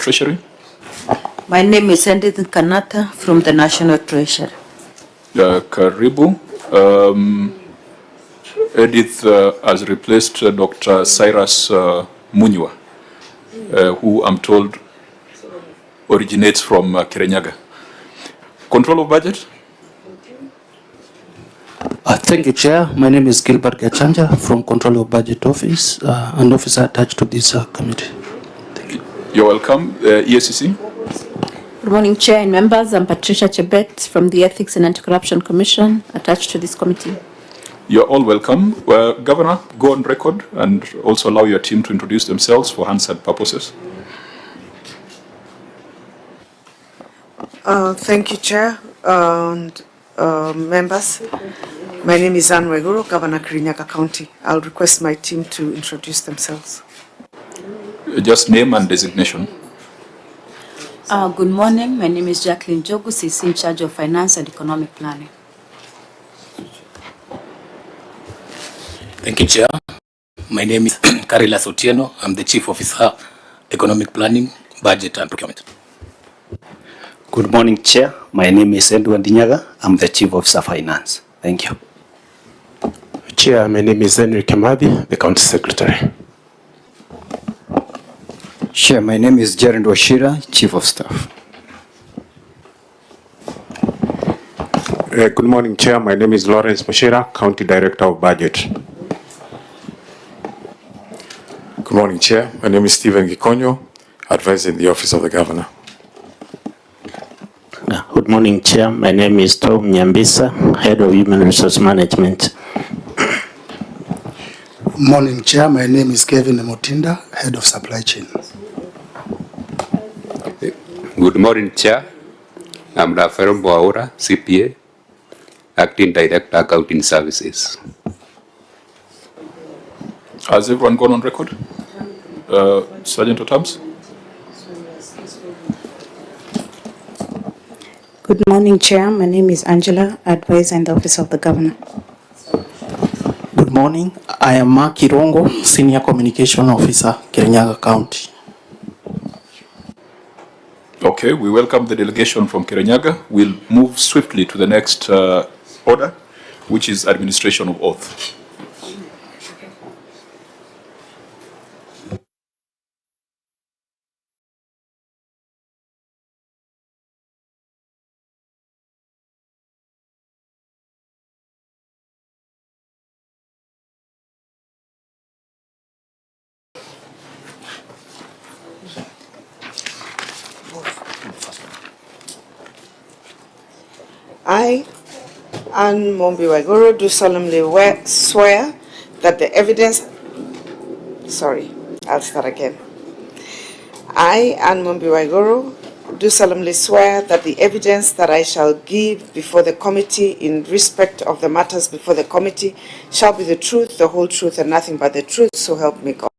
Treasury. My name is Edith Kanata from the National Treasury. Karibu. Edith has replaced Dr. Cyrus Munywa, who I'm told originates from Kirinyaga. Control of budget? Thank you, Chair. My name is Gilbert Gachanja from Control of Budget Office, and officer attached to this committee. Thank you. You're welcome. EACC? Good morning, Chair and members. I'm Patricia Chebet from the Ethics and Anti-Corruption Commission attached to this committee. You're all welcome. Governor, go on record and also allow your team to introduce themselves for Hansard purposes. Thank you, Chair and members. My name is Waiguru, Governor Kirinyaga County. I'll request my team to introduce themselves. Just name and designation. Good morning. My name is Jacqueline Jogus, is in charge of finance and economic planning. Thank you, Chair. My name is Karila Sotieno. I'm the Chief Officer, Economic Planning, Budget and Procurement. Good morning, Chair. My name is Edward Dinyaga. I'm the Chief Officer, Finance. Thank you. Chair, my name is Henry Kamadi, the County Secretary. Chair, my name is Jaren Washira, Chief of Staff. Good morning, Chair. My name is Lawrence Moshira, County Director of Budget. Good morning, Chair. My name is Stephen Gikonyo, Advisor in the Office of the Governor. Good morning, Chair. My name is Tom Nyambisa, Head of Human Resource Management. Morning, Chair. My name is Kevin Motinda, Head of Supply Chain. Good morning, Chair. I'm Rafael Boaura, CPA, Acting Director, Accounting Services. Has everyone gone on record? Sergeant Otams? Good morning, Chair. My name is Angela, Advisor in the Office of the Governor. Good morning. I am Mark Irongo, Senior Communication Officer, Kirinyaga County. Okay, we welcome the delegation from Kirinyaga. We'll move swiftly to the next order, which is administration of oath. I, Anne Mombi Waiguru, do solemnly swear that the evidence... Sorry, I'll start again. I, Anne Mombi Waiguru, do solemnly swear that the evidence that I shall give before the committee in respect of the matters before the committee shall be the truth, the whole truth, and nothing but the truth, so help me God.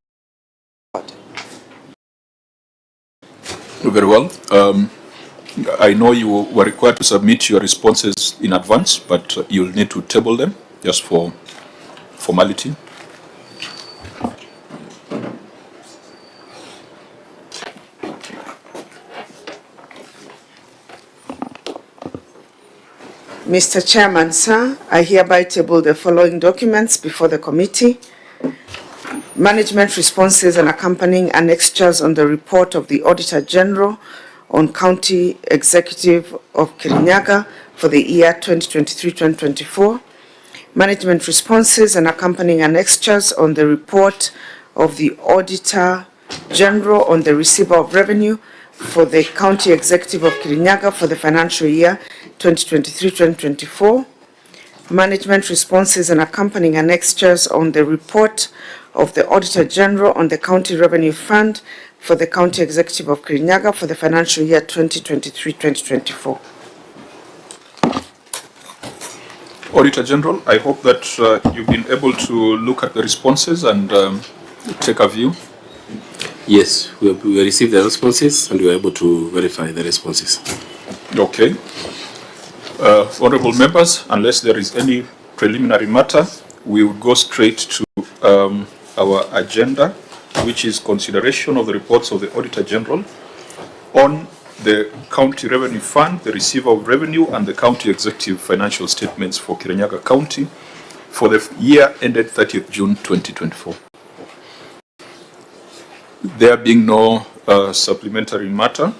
Very well. I know you were required to submit your responses in advance, but you'll need to table them just for formality. Mr. Chairman, sir, I hereby table the following documents before the committee. Management responses and accompanying annexures on the report of the Auditor General on County Executive of Kirinyaga for the year 2023-2024. Management responses and accompanying annexures on the report of the Auditor General on the receiver of revenue for the County Executive of Kirinyaga for the financial year 2023-2024. Management responses and accompanying annexures on the report of the Auditor General on the County Revenue Fund for the County Executive of Kirinyaga for the financial year 2023-2024. Auditor General, I hope that you've been able to look at the responses and take a view. Yes, we received the responses and we were able to verify the responses. Okay. Honorable members, unless there is any preliminary matter, we will go straight to our agenda, which is consideration of the reports of the Auditor General on the County Revenue Fund, the Receiver of Revenue, and the County Executive Financial Statements for Kirinyaga County for the year ended 30th June 2024. There being no supplementary matter,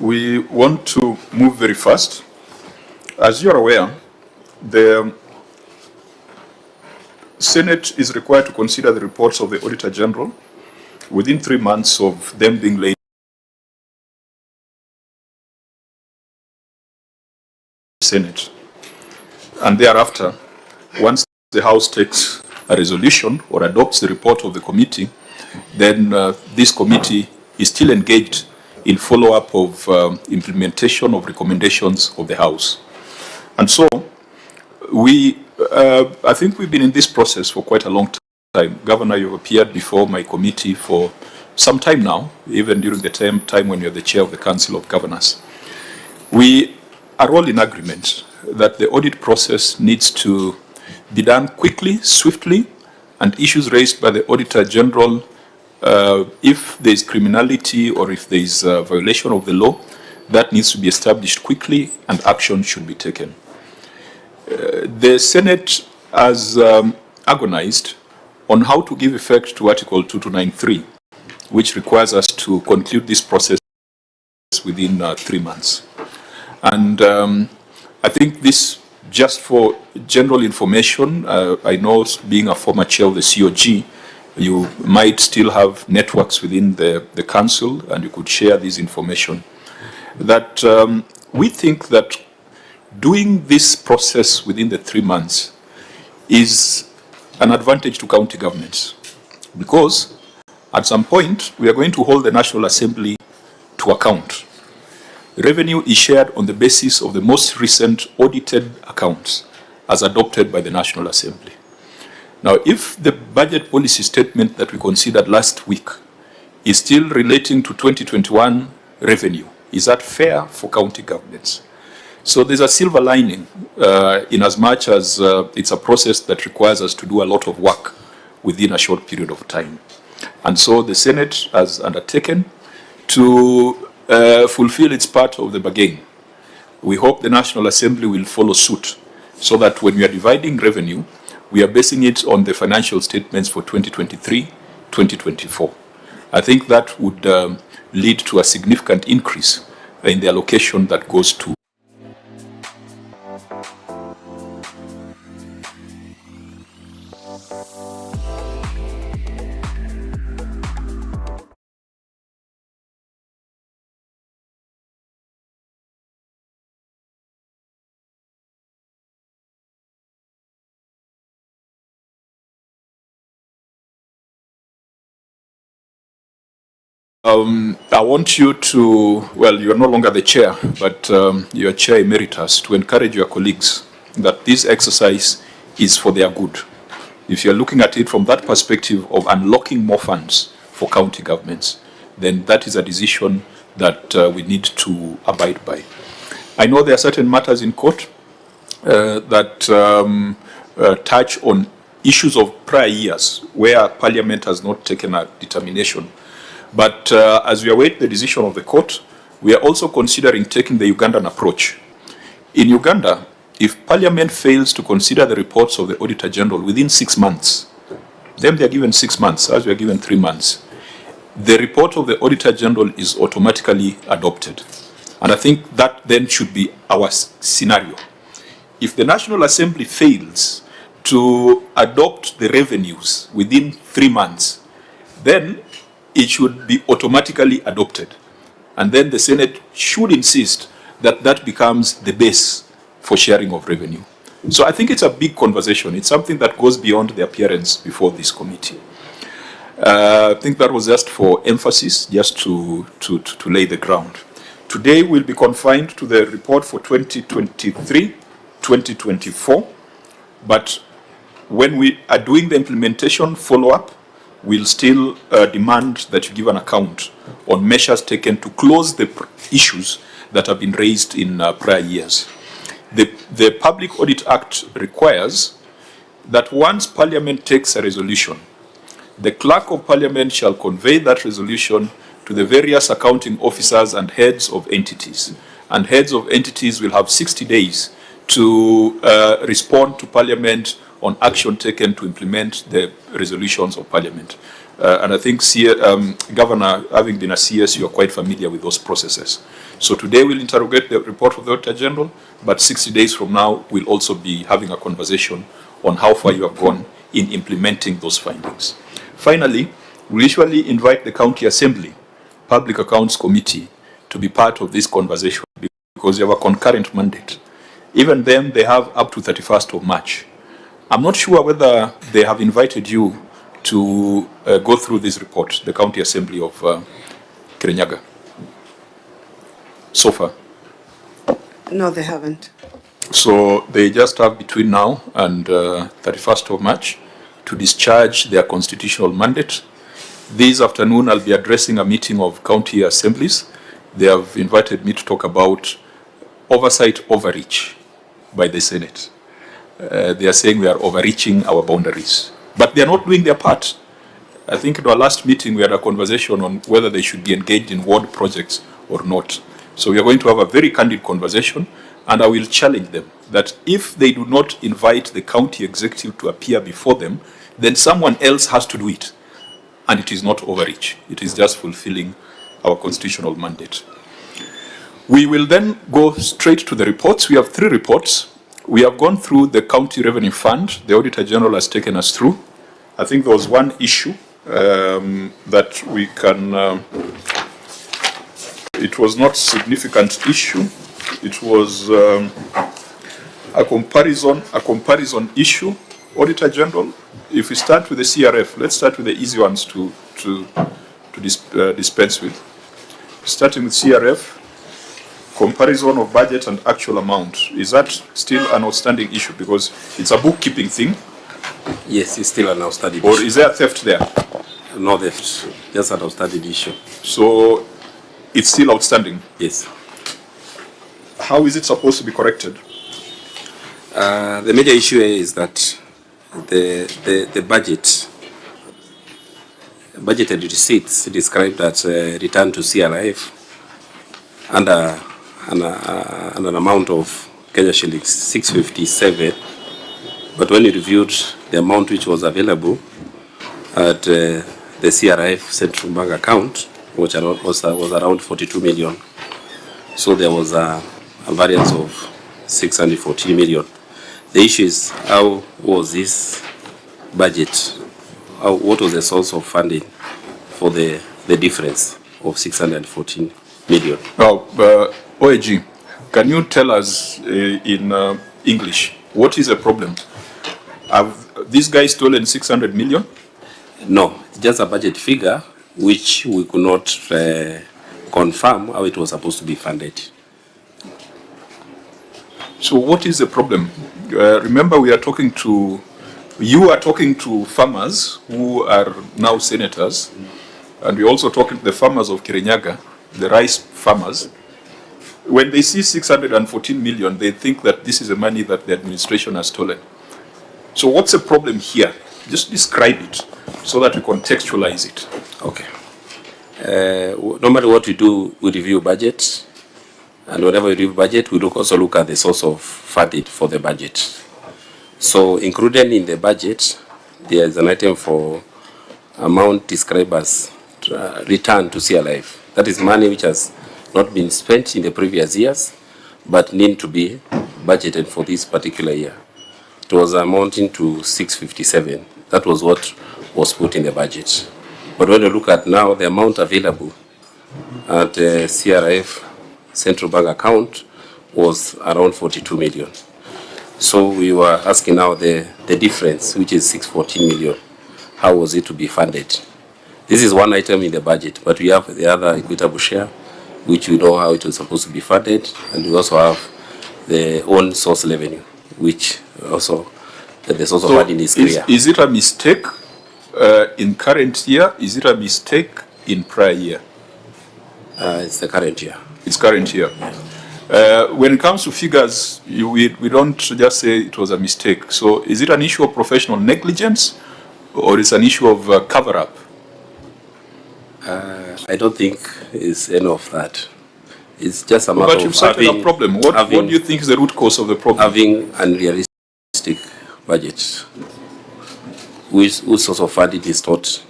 we want to move very fast. As you are aware, the Senate is required to consider the reports of the Auditor General within 3 months of them being laid in the Senate. And thereafter, once the House takes a resolution or adopts the report of the committee, then this committee is still engaged in follow-up of implementation of recommendations of the House. And so, I think we've been in this process for quite a long time. Governor, you've appeared before my committee for some time now, even during the time when you're the chair of the Council of Governors. We are all in agreement that the audit process needs to be done quickly, swiftly, and issues raised by the Auditor General, if there is criminality or if there is a violation of the law, that needs to be established quickly and action should be taken. The Senate has agonized on how to give effect to Article 2293, which requires us to conclude this process within 3 months. And I think this, just for general information, I know being a former chair of the COG, you might still have networks within the council and you could share this information. That we think that doing this process within the 3 months is an advantage to county governments, because at some point we are going to hold the National Assembly to account. Revenue is shared on the basis of the most recent audited accounts as adopted by the National Assembly. Now, if the budget policy statement that we considered last week is still relating to 2021 revenue, is that fair for county governments? So there's a silver lining in as much as it's a process that requires us to do a lot of work within a short period of time. And so the Senate has undertaken to fulfill its part of the bargain. We hope the National Assembly will follow suit so that when we are dividing revenue, we are basing it on the financial statements for 2023, 2024. I think that would lead to a significant increase in the allocation that goes to I want you to, well, you're no longer the chair, but you're chair emeritus, to encourage your colleagues that this exercise is for their good. If you're looking at it from that perspective of unlocking more funds for county governments, then that is a decision that we need to abide by. I know there are certain matters in court that touch on issues of prior years where Parliament has not taken a determination. But as we await the decision of the court, we are also considering taking the Ugandan approach. In Uganda, if Parliament fails to consider the reports of the Auditor General within 6 months, then they are given 6 months, as we are given 3 months. The report of the Auditor General is automatically adopted. And I think that then should be our scenario. If the National Assembly fails to adopt the revenues within 3 months, then it should be automatically adopted. And then the Senate should insist that that becomes the base for sharing of revenue. So I think it's a big conversation. It's something that goes beyond the appearance before this committee. I think that was just for emphasis, just to lay the ground. Today we'll be confined to the report for 2023-2024, but when we are doing the implementation follow-up, we'll still demand that you give an account on measures taken to close the issues that have been raised in prior years. The Public Audit Act requires that once Parliament takes a resolution, the Clerk of Parliament shall convey that resolution to the various accounting officers and heads of entities. And heads of entities will have 60 days to respond to Parliament on action taken to implement the resolutions of Parliament. And I think, Governor, having been a CS, you are quite familiar with those processes. So today we'll interrogate the report of the Auditor General, but 60 days from now we'll also be having a conversation on how far you have gone in implementing those findings. Finally, we usually invite the County Assembly Public Accounts Committee to be part of this conversation because they have a concurrent mandate. Even then, they have up to 31st of March. I'm not sure whether they have invited you to go through this report, the County Assembly of Kirinyaga, so far. No, they haven't. So they just have between now and 31st of March to discharge their constitutional mandate. This afternoon, I'll be addressing a meeting of county assemblies. They have invited me to talk about oversight overreach by the Senate. They are saying we are overreaching our boundaries, but they are not doing their part. I think in our last meeting, we had a conversation on whether they should be engaged in ward projects or not. So we are going to have a very candid conversation, and I will challenge them that if they do not invite the county executive to appear before them, then someone else has to do it. And it is not overreach. It is just fulfilling our constitutional mandate. We will then go straight to the reports. We have 3 reports. We have gone through the County Revenue Fund. The Auditor General has taken us through. I think there was one issue that we can, it was not significant issue. It was a comparison issue. Auditor General, if we start with the CRF, let's start with the easy ones to dispense with. Starting with CRF, comparison of budget and actual amount. Is that still an outstanding issue because it's a bookkeeping thing? Yes, it's still an outstanding or issue. Or is there theft there? No theft, just an outstanding issue. So it's still outstanding? Yes. How is it supposed to be corrected? The major issue is that the budgeted receipts described as return to CRF under an amount of Kenya shillings 657, but when you reviewed the amount which was available at the CRF central bank account, which was around 42 million, so there was a variance of 614 million. The issue is how was this budget, what was the source of funding for the difference of 614 million? Now, OAG, can you tell us in English, what is the problem? Have these guys stolen 600 million? No, just a budget figure which we could not confirm how it was supposed to be funded. So what is the problem? Remember, you are talking to farmers who are now senators, and we're also talking to the farmers of Kirinyaga, the rice farmers. When they see 614 million, they think that this is the money that the administration has stolen. So what's the problem here? Just describe it so that we contextualize it. Okay. Normally what we do, we review budget. And whenever we review budget, we also look at the source of funding for the budget. So included in the budget, there is an item for amount described as return to CRF. That is money which has not been spent in the previous years, but need to be budgeted for this particular year. It was amounting to 657. That was what was put in the budget. But when you look at now, the amount available at CRF central bank account was around 42 million. So we were asking now the difference, which is 614 million. How was it to be funded? This is one item in the budget, but we have the other equitable share, which we know how it was supposed to be funded, and we also have the own source revenue, which also the source of funding is clear. Is it a mistake in current year? Is it a mistake in prior year? It's the current year. It's current year. When it comes to figures, we don't just say it was a mistake. So is it an issue of professional negligence or is it an issue of cover-up? I I don't think it's any of that. It's just a matter But of you've cited a problem. What do you think is the root cause of the problem? Having unrealistic budget, whose source of funding is not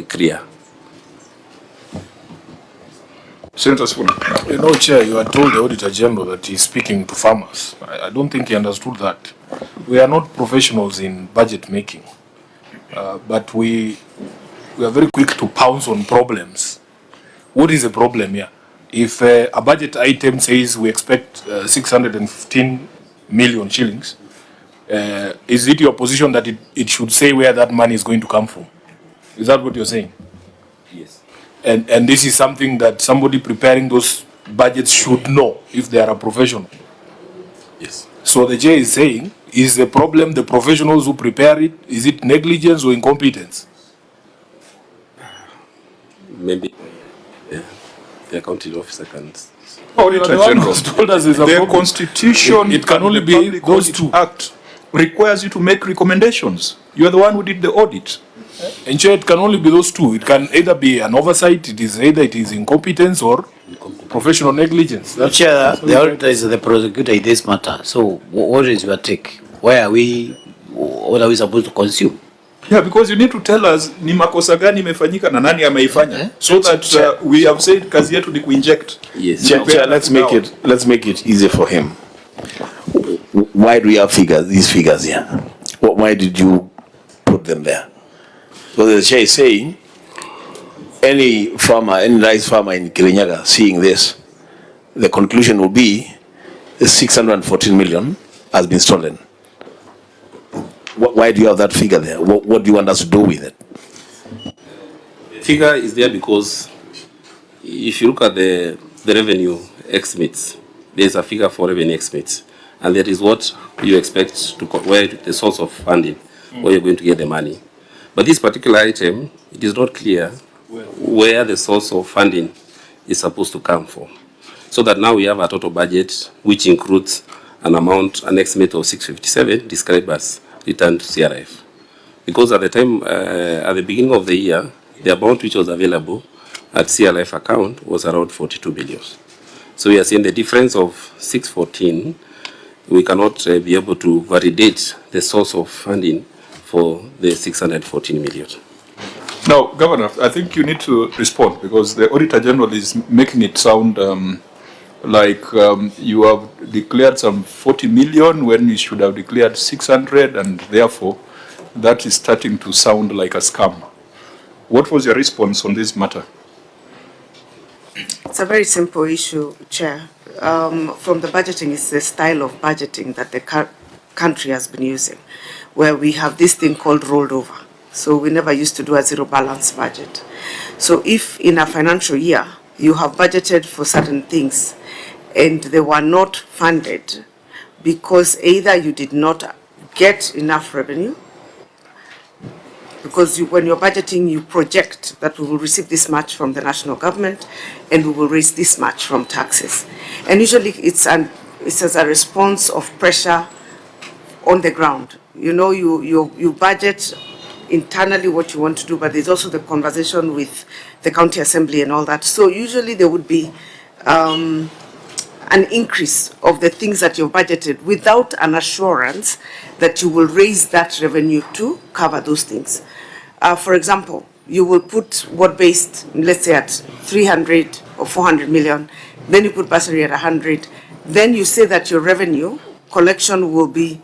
clear. Senator Sifuna. You know, Chair, you are told the Auditor General that he's speaking to farmers. I don't think he understood that. We are not professionals in budget making, but we are very quick to pounce on problems. What is the problem here? If a budget item says we expect 615 million shillings, is it your position that it should say where that money is going to come from? Is that what you're saying? Yes. And this is something that somebody preparing those budgets should know if they are a professional. Yes. So the Chair is saying, is the problem the professionals who prepare it? Is it negligence or incompetence? Maybe the accounting officer can. Auditor General, the Constitution it can only be those two. Act requires you to make recommendations. You are the one who did the audit. And Chair, it can only be those two. It can either be an oversight, it is incompetence or professional negligence. Chair, the auditor is the prosecutor in this matter. So what is your take? What are we supposed to consume? Yeah, because you need to tell us ni makosa gani imefanyika na nani ameifanya, so that we have said kazi yetu ni kuinject. Yes. Chair, let's make it easy for him. Why do we have these figures here? Why did you put them there? So the Chair is saying, any rice farmer in Kirinyaga seeing this, the conclusion will be the 614 million has been stolen. Why do you have that figure there? What do you want us to do with it? The figure is there because if you look at the revenue estimates, there's a figure for revenue estimates, and that is what you expect to where the source of funding, where you're going to get the money. But this particular item, it is not clear where the source of funding is supposed to come from. So that now we have a total budget which includes an estimate of 657 described as return to CRF. Because at the time, at the beginning of the year, the amount which was available at CRF account was around 42 billion. So we are seeing the difference of 614. We cannot be able to validate the source of funding for the 614 million. Now, Governor, I think you need to respond because the Auditor General is making it sound like you have declared some 40 million when you should have declared 600, and therefore that is starting to sound like a scam. What was your response on this matter? It's a very simple issue, Chair. From the budgeting, it's the style of budgeting that the country has been using, where we have this thing called rolled over. So we never used to do a zero balance budget. So if in a financial year you have budgeted for certain things and they were not funded because either you did not get enough revenue, because when you're budgeting, you project that we will receive this much from the national government and we will raise this much from taxes. And usually it's as a response of pressure on the ground. You know, you budget internally what you want to do, but there's also the conversation with the county assembly and all that. So usually there would be an increase of the things that you've budgeted without an assurance that you will raise that revenue to cover those things. For example, you will put word-based, let's say at 300 or 400 million, then you put bursary at 100, then you say that your revenue collection will be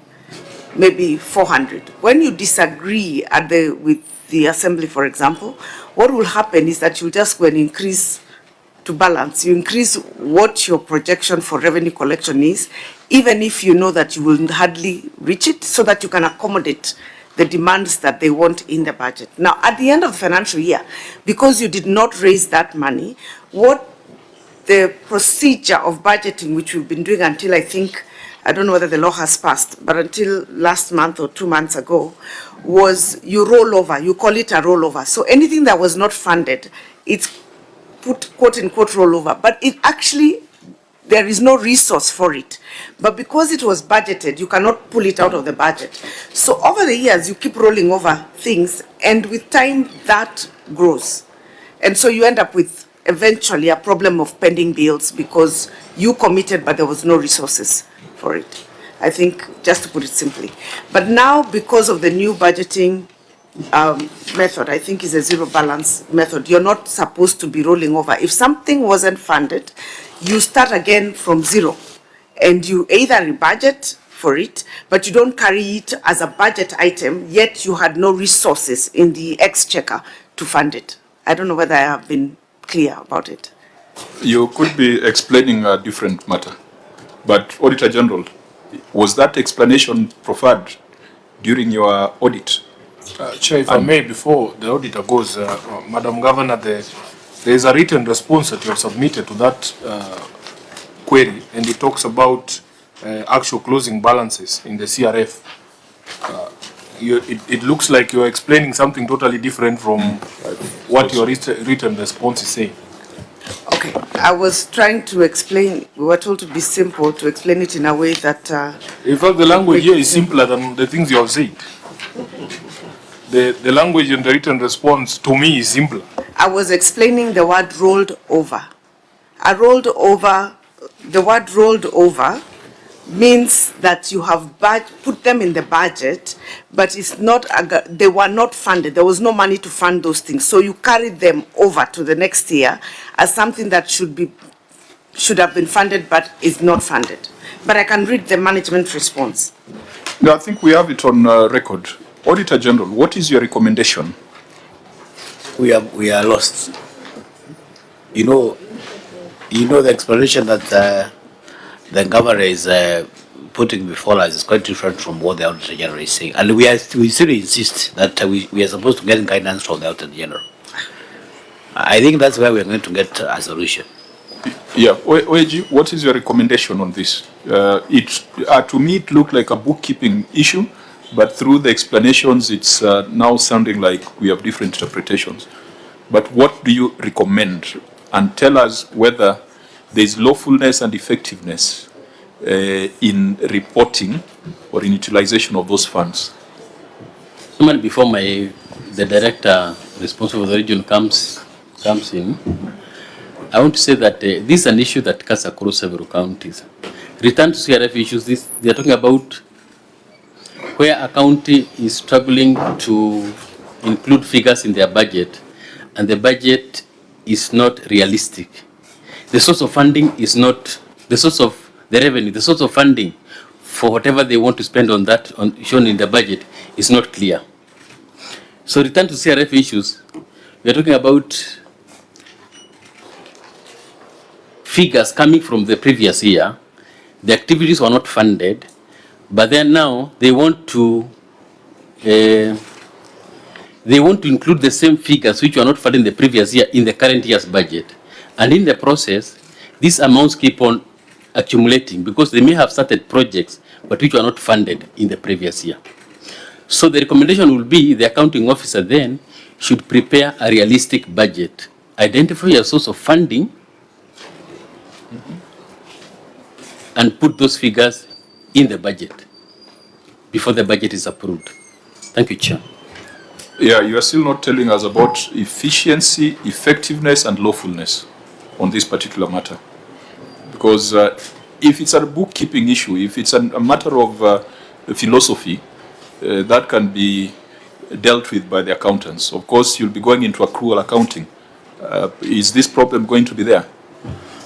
maybe 400. When you disagree with the assembly, for example, what will happen is that you just go and increase to balance. You increase what your projection for revenue collection is, even if you know that you will hardly reach it, so that you can accommodate the demands that they want in the budget. Now, at the end of the financial year, because you did not raise that money, what the procedure of budgeting, which we've been doing until I don't know whether the law has passed, but until last month or 2 months ago, was you roll over, you call it a rollover. So anything that was not funded, it's put quote unquote rollover, but it actually, there is no resource for it. But because it was budgeted, you cannot pull it out of the budget. So over the years, you keep rolling over things, and with time, that grows. And so you end up with eventually a problem of pending bills because you committed but there was no resources for it. I think, just to put it simply. But now, because of the new budgeting method, I think is a zero balance method, you're not supposed to be rolling over. If something wasn't funded, you start again from zero and you either rebudget for it, but you don't carry it as a budget item, yet you had no resources in the exchequer to fund it. I don't know whether I have been clear about it. You could be explaining a different matter, but Auditor General, was that explanation preferred during your audit? Chair, if I may, before the auditor goes, Madam Governor, there is a written response that you have submitted to that query, and it talks about actual closing balances in the CRF. It looks like you are explaining something totally different from what your written response is saying. Okay, I was trying to explain, we were told to be simple, to explain it in a way that... in fact, the language here is simpler than the things you have said. The language in the written response, to me, is simpler. I was explaining the word rolled over. The word rolled over means that you have put them in the budget, but it's not, they were not funded. There was no money to fund those things. So you carried them over to the next year as something that should have been funded, but is not funded. But I can read the management response. No, I think we have it on record. Auditor General, what is your recommendation? We are lost. You know the explanation that the governor is putting before us is quite different from what the Auditor General is saying, and we still insist that we are supposed to get guidance from the Auditor General. I think that's where we are going to get a solution. Yeah, Oeji, what is your recommendation on this? To me, it looked like a bookkeeping issue, but through the explanations, it's now sounding like we have different interpretations. But what do you recommend? And tell us whether there is lawfulness and effectiveness in reporting or in utilization of those funds. Before the director responsible for the region comes in, I want to say that this is an issue that cuts across several counties. Return to CRF issues, they are talking about where a county is struggling to include figures in their budget, and the budget is not realistic. The source of funding is not, the source of the revenue, the source of funding for whatever they want to spend on that, shown in the budget, is not clear. So return to CRF issues, we are talking about figures coming from the previous year. The activities were not funded, but then now they want to include the same figures which were not funded in the previous year in the current year's budget. And in the process, these amounts keep on accumulating because they may have started projects but which were not funded in the previous year. So the recommendation will be the accounting officer then should prepare a realistic budget, identify a source of funding, and put those figures in the budget before the budget is approved. Thank you, Chair. Yeah, you are still not telling us about efficiency, effectiveness, and lawfulness on this particular matter. Because if it's a bookkeeping issue, if it's a matter of philosophy, that can be dealt with by the accountants. Of course, you'll be going into accrual accounting. Is this problem going to be there?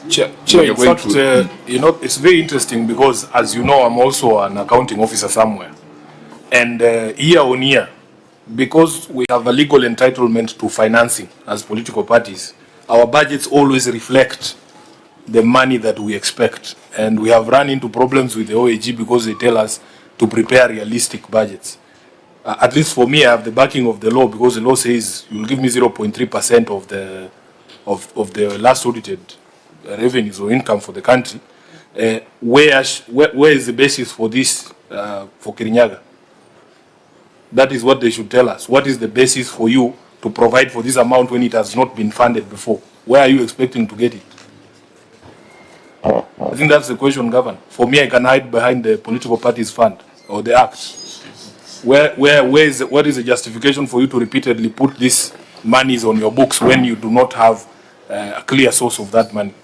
Chair, in fact, it's very interesting because, as you know, I'm also an accounting officer somewhere. And year on year, because we have a legal entitlement to financing as political parties, our budgets always reflect the money that we expect. And we have run into problems with the OAG because they tell us to prepare realistic budgets. At least for me, I have the backing of the law because the law says you'll give me 0.3% of the last audited revenues or income for the country. Where is the basis for this for Kirinyaga? That is what they should tell us. What is the basis for you to provide for this amount when it has not been funded before? Where are you expecting to get it? I think that's the question, Governor. For me, I can hide behind the political parties fund or the act. What is the justification for you to repeatedly put these monies on your books when you do not have a clear source of that money.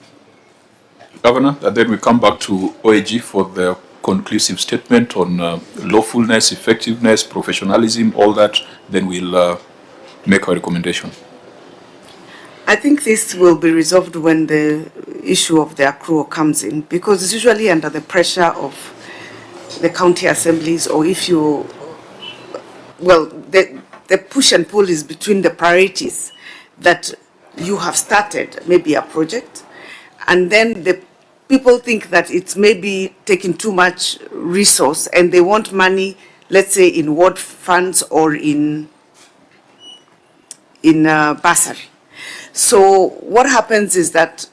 Governor, and then we come back to OAG for the conclusive statement on lawfulness, effectiveness, professionalism, all that. Then we'll make our recommendation. I think this will be resolved when the issue of the accrual comes in, because it's usually under the pressure of the county assemblies, or if you, well, the push and pull is between the priorities that you have started, maybe a project, and then the people think that it's maybe taking too much resource and they want money, let's say in ward funds or in bursary. So what happens is that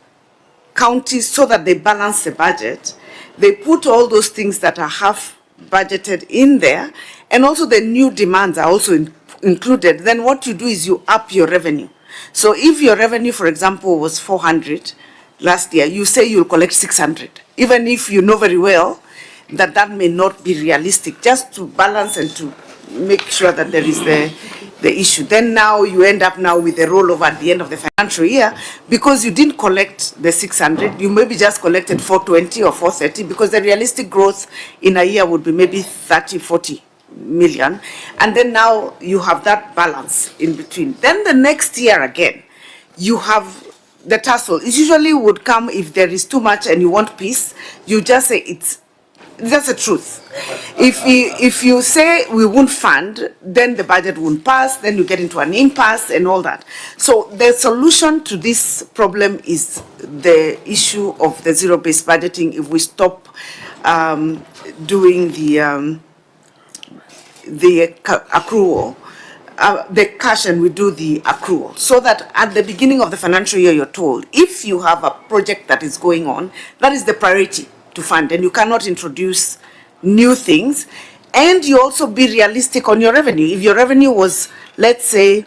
counties, so that they balance the budget, they put all those things that are half budgeted in there, and also the new demands are also included. Then what you do is you up your revenue. So if your revenue, for example, was 400 last year, you say you'll collect 600, even if you know very well that that may not be realistic, just to balance and to make sure that there is the issue. Then now you end up now with a rollover at the end of the financial year, because you didn't collect the 600, you maybe just collected 420 or 430, because the realistic growth in a year would be maybe 30, 40 million. And then now you have that balance in between. Then the next year again, you have the tussle. It usually would come if there is too much and you want peace, you just say that's the truth. If you say we won't fund, then the budget won't pass, then you get into an impasse and all that. So the solution to this problem is the issue of the zero-based budgeting. If we stop doing the accrual, the cash, and we do the accrual, so that at the beginning of the financial year you're told, if you have a project that is going on, that is the priority to fund, and you cannot introduce new things. And you also be realistic on your revenue. If your revenue was, let's say,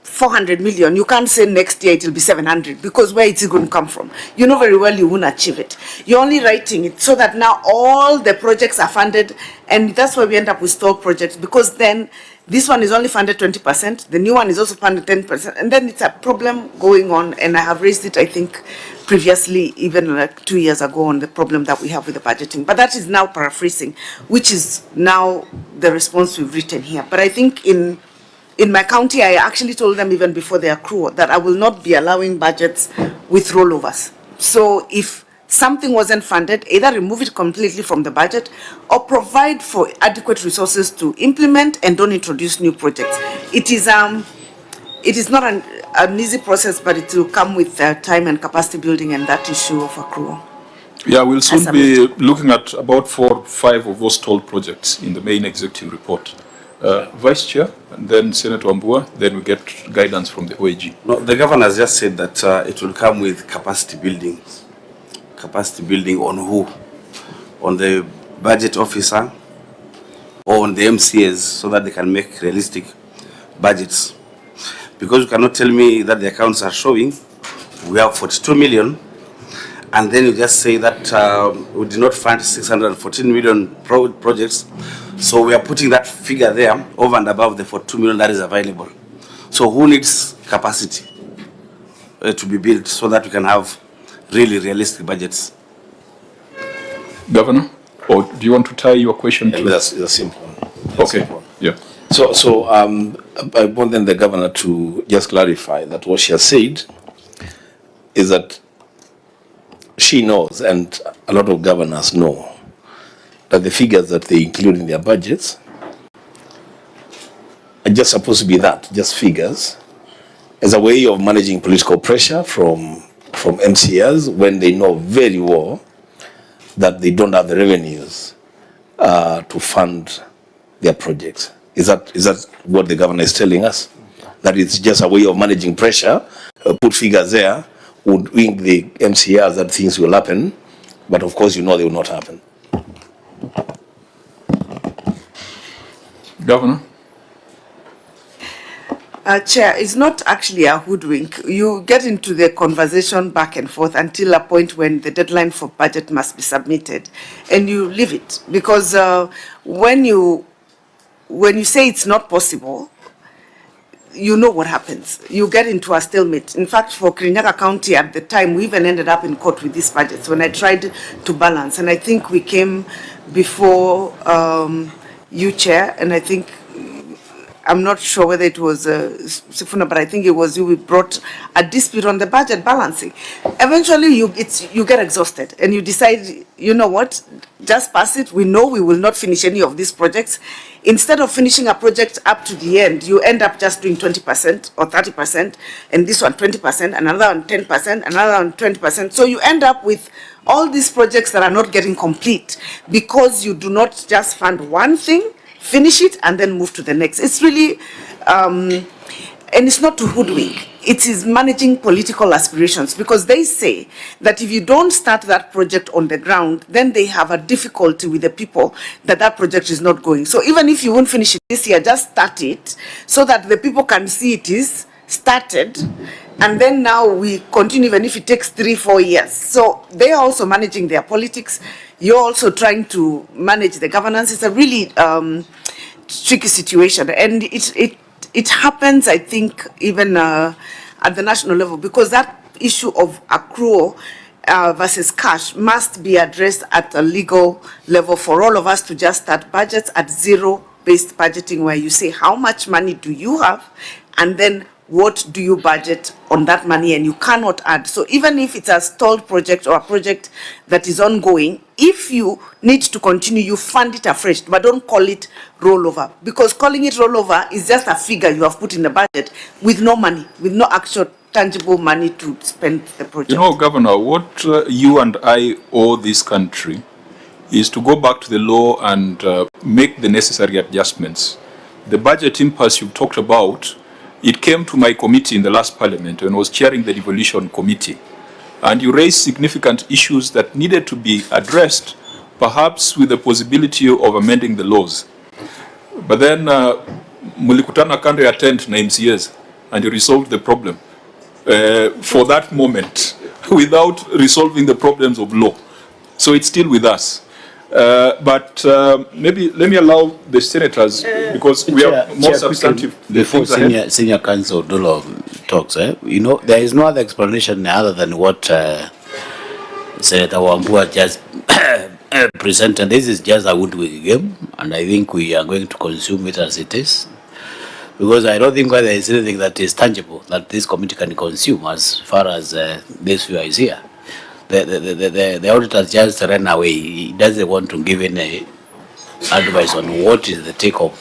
400 million, you can't say next year it will be 700, because where is it going to come from? You know very well you won't achieve it. You're only writing it so that now all the projects are funded, and that's why we end up with stalled projects, because then this one is only funded 20%, the new one is also funded 10%, and then it's a problem going on. And I have raised it, I think, previously, even like 2 years ago, on the problem that we have with the budgeting. But that is now paraphrasing, which is now the response we've written here. But I think in my county, I actually told them even before the accrual that I will not be allowing budgets with rollovers. So if something wasn't funded, either remove it completely from the budget or provide for adequate resources to implement, and don't introduce new projects. It is not an easy process, but it will come with time and capacity building and that issue of accrual. Yeah, we'll soon be looking at about 4 or 5 of those stalled projects in the main executive report. Vice Chair, and then Senator Ambua, then we get guidance from the OAG. No, the governor has just said that it will come with capacity building. Capacity building on who? On the budget officer or on the MCAs, so that they can make realistic budgets. Because you cannot tell me that the accounts are showing we have 42 million, and then you just say that we did not fund 614 million projects. So we are putting that figure there over and above the 42 million that is available. So who needs capacity to be built so that we can have really realistic budgets? Governor, or do you want to tie your question to? That's a simple one. Okay. Simple. Yeah. So I want then the governor to just clarify that what she has said is that she knows, and a lot of governors know, that the figures that they include in their budgets are just supposed to be that, just figures, as a way of managing political pressure from MCAs when they know very well that they don't have the revenues to fund their projects. Is that what the governor is telling us? That it's just a way of managing pressure, put figures there, would wing the MCAs that things will happen, but of course you know they will not happen. Governor? Chair, it's not actually a hoodwink. You get into the conversation back and forth until a point when the deadline for budget must be submitted, and you leave it. Because when you say it's not possible, you know what happens. You get into a stalemate. In fact, for Kirinyaga County at the time, we even ended up in court with these budgets when I tried to balance. And I think we came before you, Chair, and I think, I'm not sure whether it was Sifuna, but I think it was you. We brought a dispute on the budget balancing. Eventually, you get exhausted and you decide, you know what, just pass it. We know we will not finish any of these projects. Instead of finishing a project up to the end, you end up just doing 20% or 30%, and this one 20%, another one 10%, another one 20%. So you end up with all these projects that are not getting complete because you do not just fund one thing, finish it, and then move to the next. It's really, and it's not to hoodwink. It is managing political aspirations, because they say that if you don't start that project on the ground, then they have a difficulty with the people that project is not going. So even if you won't finish it this year, just start it so that the people can see it is started, and then now we continue even if it takes 3-4 years. So they are also managing their politics. You're also trying to manage the governance. It's a really tricky situation, and it happens, I think, even at the national level, because that issue of accrual versus cash must be addressed at a legal level for all of us to just start budgets at zero-based budgeting, where you say how much money do you have, and then what do you budget on that money, and you cannot add. So even if it's a stalled project or a project that is ongoing, if you need to continue, you fund it afresh, but don't call it rollover, because calling it rollover is just a figure you have put in the budget with no money, with no actual tangible money to spend the project. You know, Governor, what you and I owe this country is to go back to the law and make the necessary adjustments. The budget impasse you've talked about, it came to my committee in the last parliament when I was chairing the devolution committee. And you raised significant issues that needed to be addressed, perhaps with the possibility of amending the laws. But then, mulikutana kando ya tent na MCAs, and you resolved the problem for that moment without resolving the problems of law. So it's still with us. But maybe let me allow the senators, because we are more substantive. Before senior counsel Dulo talks, you know, there is no other explanation other than what Senator Wambua just presented. This is just a woodwick game, and I think we are going to consume it as it is, because I don't think there is anything that is tangible that this committee can consume as far as this view is here. The auditors just ran away. He doesn't want to give any advice on what is the take of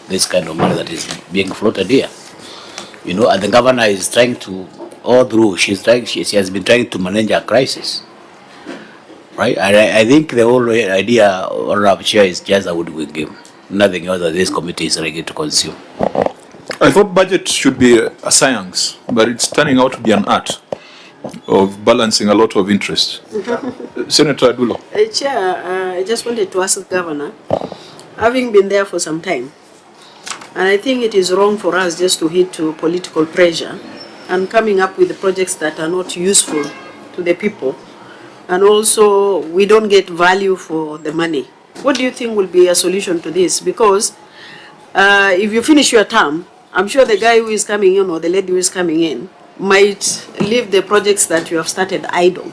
this kind of money that is being floated here. You know, and the governor is trying to, all through, she has been trying to manage a crisis. Right? And I think the whole idea of chair is just a woodwick game. Nothing else that this committee is ready to consume. I thought budget should be a science, but it's turning out to be an art of balancing a lot of interest. Senator Adulo. Chair, I just wanted to ask the Governor, having been there for some time, and I think it is wrong for us just to hit to political pressure and coming up with the projects that are not useful to the people, and also we don't get value for the money. What do you think will be a solution to this? Because if you finish your term, I'm sure the guy who is coming in or the lady who is coming in might leave the projects that you have started idle.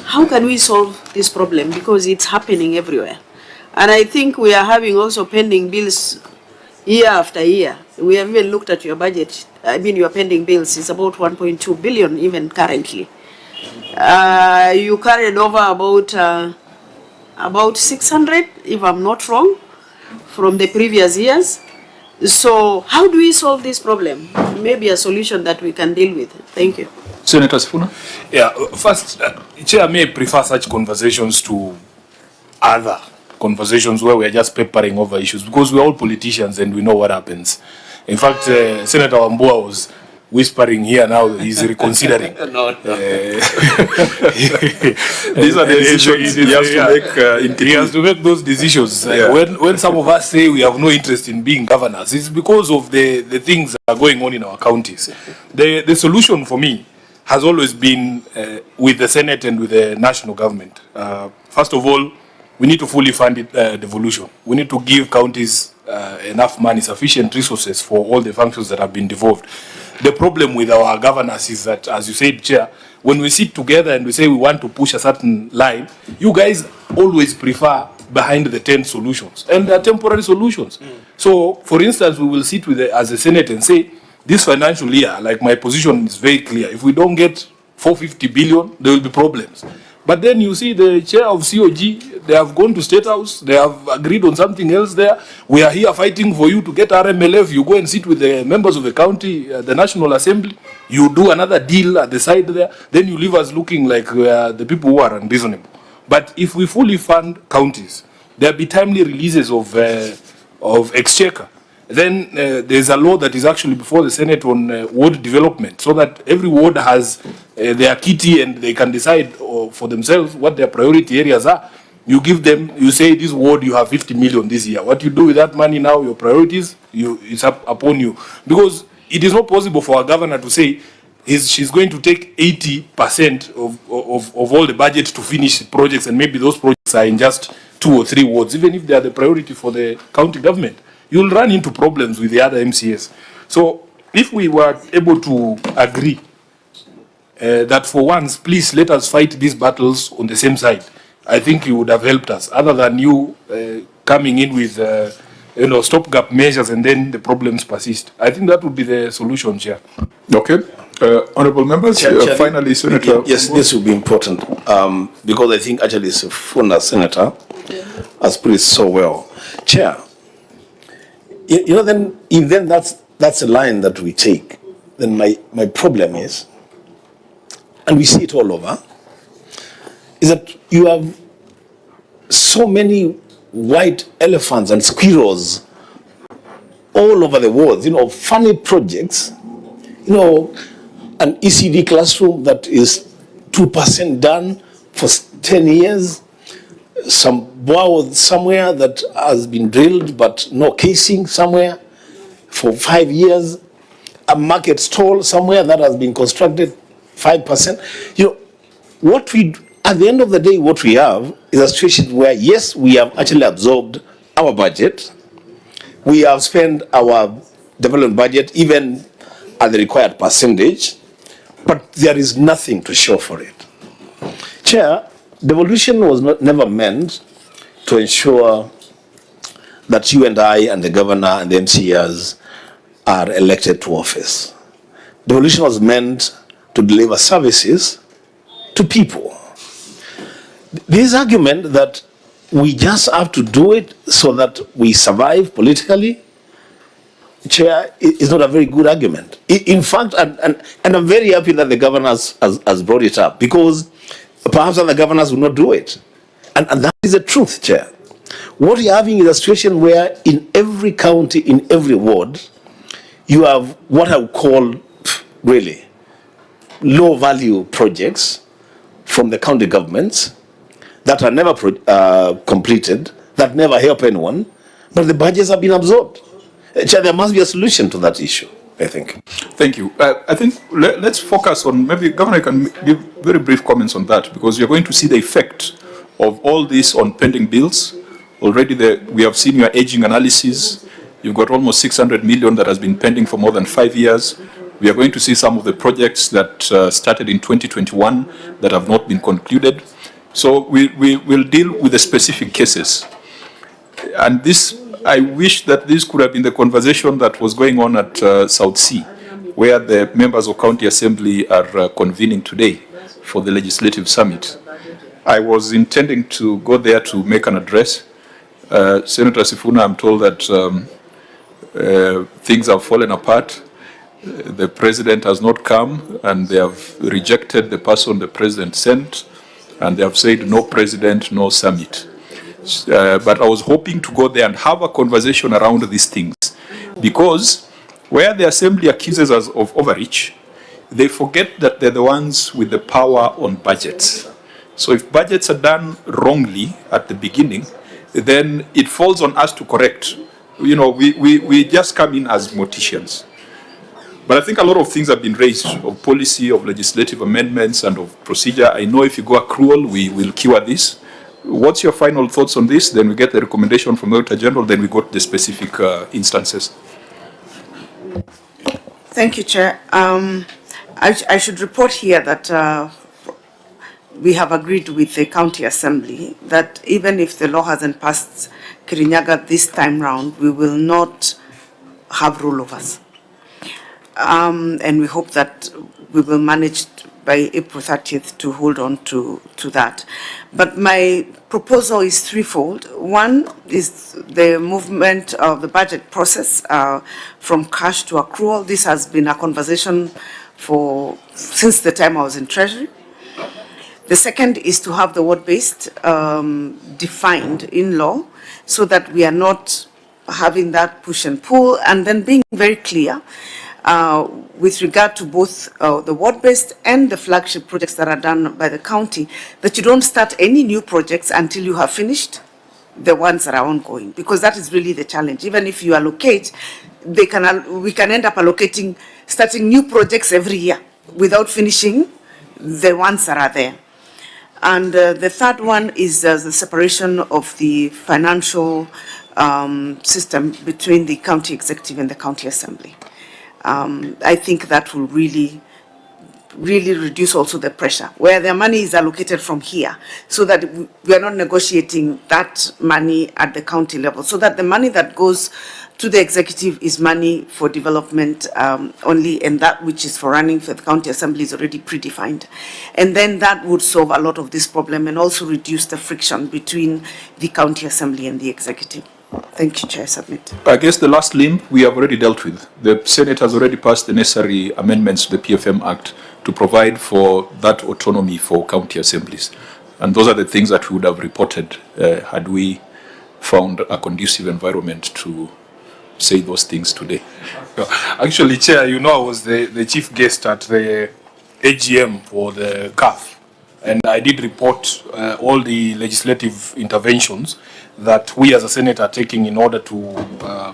How can we solve this problem? Because it's happening everywhere. And I think we are having also pending bills year after year. We have even looked at your budget. I mean, your pending bills is about 1.2 billion even currently. You carried over about 600, if I'm not wrong, from the previous years. So how do we solve this problem? Maybe a solution that we can deal with. Thank you. Senator Sifuna? Yeah, first, Chair may prefer such conversations to other conversations where we are just papering over issues, because we're all politicians and we know what happens. In fact, Senator Wambua was whispering here now that he's reconsidering. These are the decisions he has to make. He has to make those decisions. When some of us say we have no interest in being governors, it's because of the things that are going on in our counties. The solution for me has always been with the Senate and with the national government. First of all, we need to fully fund it, devolution. We need to give counties enough money, sufficient resources for all the functions that have been devolved. The problem with our governance is that, as you said, Chair, when we sit together and we say we want to push a certain line, you guys always prefer behind the tent solutions, and they're temporary solutions. So, for instance, we will sit with as a Senate and say, this financial year, like my position is very clear, if we don't get 450 billion, there will be problems. But then you see the chair of COG, they have gone to State House, they have agreed on something else there. We are here fighting for you to get RMLF. You go and sit with the members of the county, the National Assembly. You do another deal at the side there. Then you leave us looking like the people who are unreasonable. But if we fully fund counties, there'll be timely releases of exchequer. Then there's a law that is actually before the Senate on ward development, so that every ward has their kitty and they can decide for themselves what their priority areas are. You give them, you say this ward you have 50 million this year. What you do with that money now, your priorities, it's up upon you. Because it is not possible for a governor to say she's going to take 80% of all the budget to finish projects, and maybe those projects are in just 2 or 3 wards, even if they are the priority for the county government. You'll run into problems with the other MCS. So if we were able to agree that for once, please let us fight these battles on the same side, I think you would have helped us, other than you coming in with stopgap measures and then the problems persist. I think that would be the solution, Chair. Okay. Honourable members, Chair, finally, Senator. Yes, this will be important because I think actually Sifuna Senator has put it so well. Chair, you know, then if then that's a line that we take, then my problem is, and we see it all over, is that you have so many white elephants and squirrels all over the world, funny projects, an ECD classroom that is 2% done for 10 years, some bow somewhere that has been drilled but no casing somewhere for 5 years, a market stall somewhere that has been constructed 5%. At the end of the day, what we have is a situation where, yes, we have actually absorbed our budget. We have spent our development budget even at the required percentage, but there is nothing to show for it. Chair, devolution was never meant to ensure that you and I and the governor and the MCAs are elected to office. Devolution was meant to deliver services to people. This argument that we just have to do it so that we survive politically, Chair, is not a very good argument. In fact, and I'm very happy that the governor has brought it up, because perhaps other governors will not do it. And that is the truth, Chair. What you're having is a situation where in every county, in every ward, you have what I would call really low-value projects from the county governments that are never completed, that never help anyone, but the budgets have been absorbed. Chair, there must be a solution to that issue, I think. Thank you. I think let's focus on, maybe Governor can give very brief comments on that, because you're going to see the effect of all this on pending bills. Already we have seen your aging analysis. You've got almost 600 million that has been pending for more than 5 years. We are going to see some of the projects that started in 2021 that have not been concluded. So we will deal with the specific cases. And this, I wish that this could have been the conversation that was going on at South Sea, where the members of County Assembly are convening today for the Legislative Summit. I was intending to go there to make an address. Senator Sifuna, I'm told that things have fallen apart. The president has not come, and they have rejected the person the president sent, and they have said no president, no summit. But I was hoping to go there and have a conversation around these things, because where the assembly accuses us of overreach, they forget that they're the ones with the power on budgets. So if budgets are done wrongly at the beginning, then it falls on us to correct. We just come in as morticians. But I think a lot of things have been raised, of policy, of legislative amendments, and of procedure. I know if you go accrual, we will cure this. What's your final thoughts on this? Then we get the recommendation from the Auditor General, then we go to the specific instances. Thank you, Chair. I should report here that we have agreed with the County Assembly that even if the law hasn't passed Kirinyaga this time round, we will not have rollovers. And we hope that we will manage by April 30th to hold on to that. But my proposal is threefold. One is the movement of the budget process from cash to accrual. This has been a conversation since the time I was in Treasury. The second is to have the word-based defined in law so that we are not having that push and pull, and then being very clear with regard to both the ward-based and the flagship projects that are done by the county, that you don't start any new projects until you have finished the ones that are ongoing, because that is really the challenge. Even if you allocate, we can end up starting new projects every year without finishing the ones that are there. And the third one is the separation of the financial system between the county executive and the county assembly. I think that will really reduce also the pressure, where the money is allocated from here, so that we are not negotiating that money at the county level, so that the money that goes to the executive is money for development only, and that which is for running for the county assembly is already predefined. And then that would solve a lot of this problem and also reduce the friction between the county assembly and the executive. Thank you, Chair. Submit. I guess the last limb we have already dealt with. The Senate has already passed the necessary amendments to the PFM Act to provide for that autonomy for county assemblies. And those are the things that we would have reported had we found a conducive environment to say those things today. Actually, Chair, you know I was the chief guest at the AGM for the CAF, and I did report all the legislative interventions that we as a Senate are taking in order to,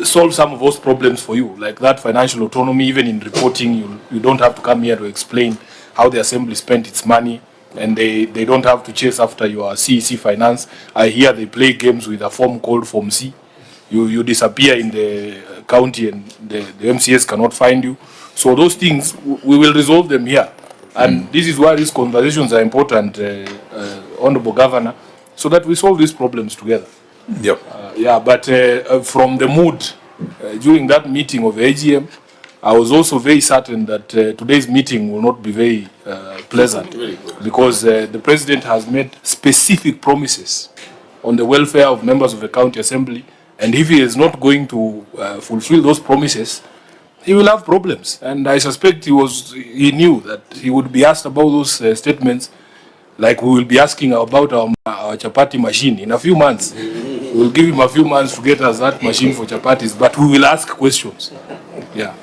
solve some of those problems for you, like that financial autonomy. Even in reporting, you don't have to come here to explain how the assembly spent its money, and they don't have to chase after your CEC finance. I hear they play games with a form called Form C. You disappear in the county and the MCS cannot find you. So those things, we will resolve them here. And this is why these conversations are important, Honorable Governor, so that we solve these problems together. Yep. But from the mood during that meeting of the AGM, I was also very certain that today's meeting will not be very pleasant, because the President has made specific promises on the welfare of members of the County Assembly, and if he is not going to fulfill those promises, he will have problems. And I suspect he knew that he would be asked about those statements, like we will be asking about our chapati machine in a few months. We'll give him a few months to get us that machine for chapatis, but we will ask questions. Yeah.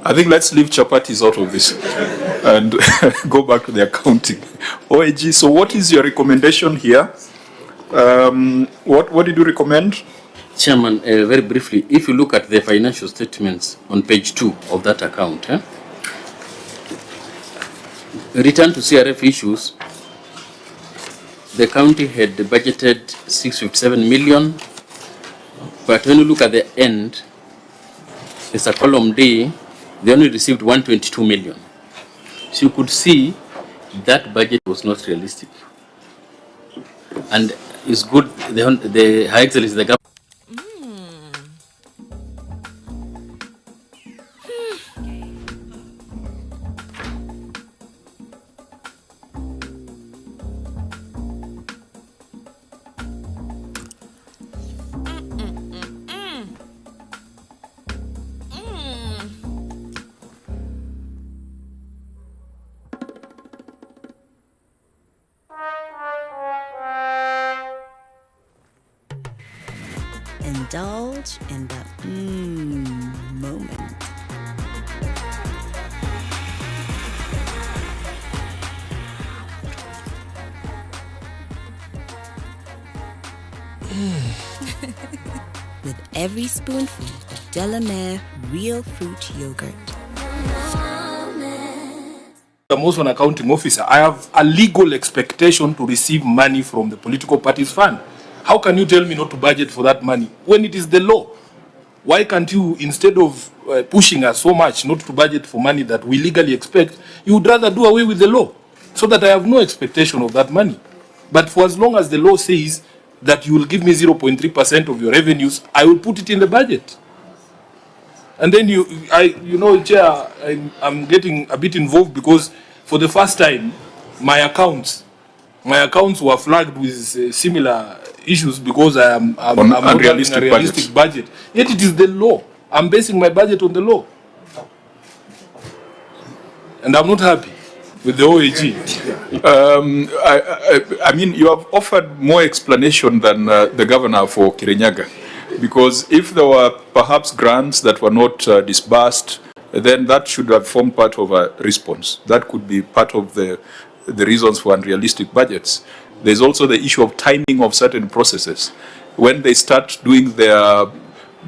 I think let's leave chapatis out of this and go back to the accounting. OAG, so what is your recommendation here? What did you recommend? Chairman, very briefly, if you look at the financial statements on page 2 of that account, return to CRF issues, the county had budgeted 657 million, but when you look at the end, there's a column D, they only received 122 million. So you could see that budget was not realistic. And it's good, the High Excellency, the government. Indulge in the moment. With every spoonful of Delamere real fruit yogurt. I'm also an accounting officer. I have a legal expectation to receive money from the political parties fund. How can you tell me not to budget for that money when it is the law? Why can't you, instead of pushing us so much not to budget for money that we legally expect, you would rather do away with the law so that I have no expectation of that money? But for as long as the law says that you will give me 0.3% of your revenues, I will put it in the budget. And then you know, Chair, I'm getting a bit involved because for the first time, my accounts were flagged with similar issues because I'm not having a realistic budget. Yet it is the law. I'm basing my budget on the law. And I'm not happy with the OAG. I mean, you have offered more explanation than the governor for Kirinyaga. Because if there were perhaps grants that were not disbursed, then that should have formed part of a response. That could be part of the reasons for unrealistic budgets. There's also the issue of timing of certain processes. When they start doing their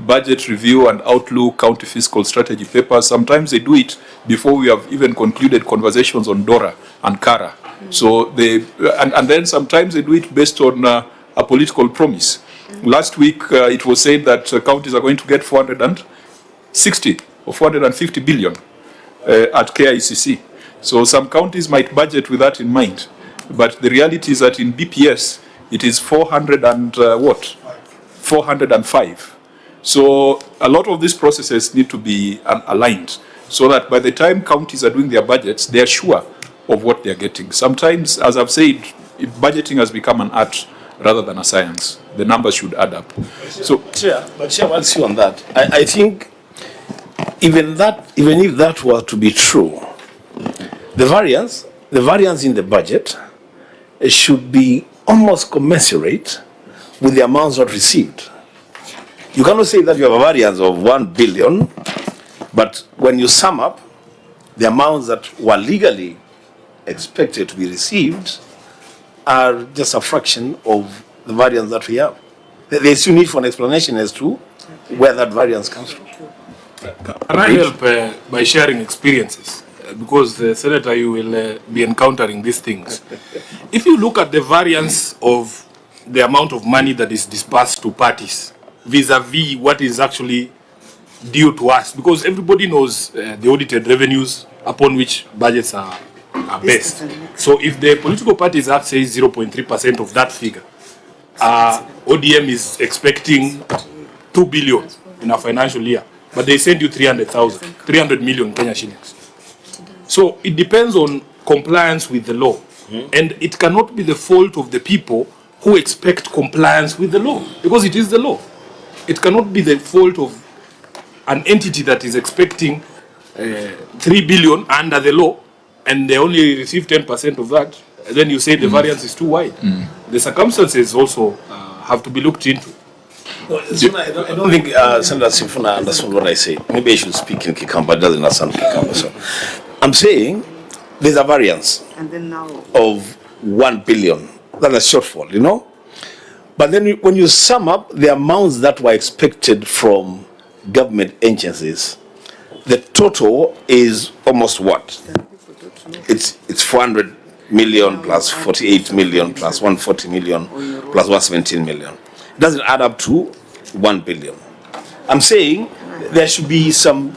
budget review and outlook, county fiscal strategy papers, sometimes they do it before we have even concluded conversations on DORA and CARA. So they, and then sometimes they do it based on a political promise. Last week, it was said that counties are going to get 460 or 450 billion at KICC. So some counties might budget with that in mind. But the reality is that in BPS, it is 405. So a lot of these processes need to be aligned so that by the time counties are doing their budgets, they are sure of what they are getting. Sometimes, as I've said, if budgeting has become an art rather than a science, the numbers should add up. So, Chair, I'll see on that. I think even if that were to be true, the variance in the budget should be almost commensurate with the amounts not received. You cannot say that you have a variance of 1 billion, but when you sum up the amounts that were legally expected to be received are just a fraction of the variance that we have. There is still need for an explanation as to where that variance comes from. Can I help by sharing experiences? Because, Senator, you will be encountering these things. If you look at the variance of the amount of money that is disbursed to parties vis-a-vis what is actually due to us, because everybody knows the audited revenues upon which budgets are based. So if the political parties act says 0.3% of that figure, ODM is expecting 2 billion in a financial year, but they send you 300 million Kenya shillings. So it depends on compliance with the law. And it cannot be the fault of the people who expect compliance with the law, because it is the law. It cannot be the fault of an entity that is expecting 3 billion under the law, and they only receive 10% of that. And then you say the variance is too wide. The circumstances also have to be looked into. No, I don't think Senator Sifuna understood what I said. Maybe I should speak in Kikamba, it doesn't understand Kikamba. So I'm saying there's a variance of 1 billion. That's a shortfall, you know? But then when you sum up the amounts that were expected from government agencies, the total is almost what? It's 400 million plus 48 million plus 140 million plus 117 million. It doesn't add up to 1 billion. I'm saying there should be some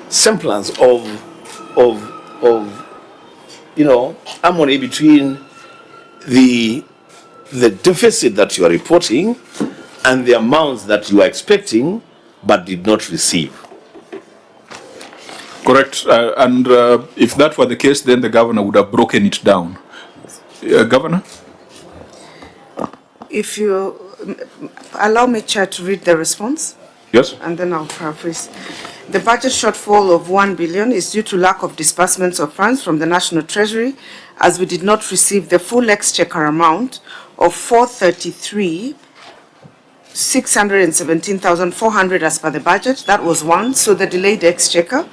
semblance of harmony between the deficit that you are reporting and the amounts that you are expecting but did not receive. correct. And if that were the case, then the governor would have broken it down. Governor? If you allow me, Chair, to read the response. Yes. And then I'll paraphrase. The budget shortfall of 1 billion is due to lack of disbursements of funds from the National Treasury, as we did not receive the full exchequer amount of 417,400 as per the budget. That was one, so the delayed exchequer.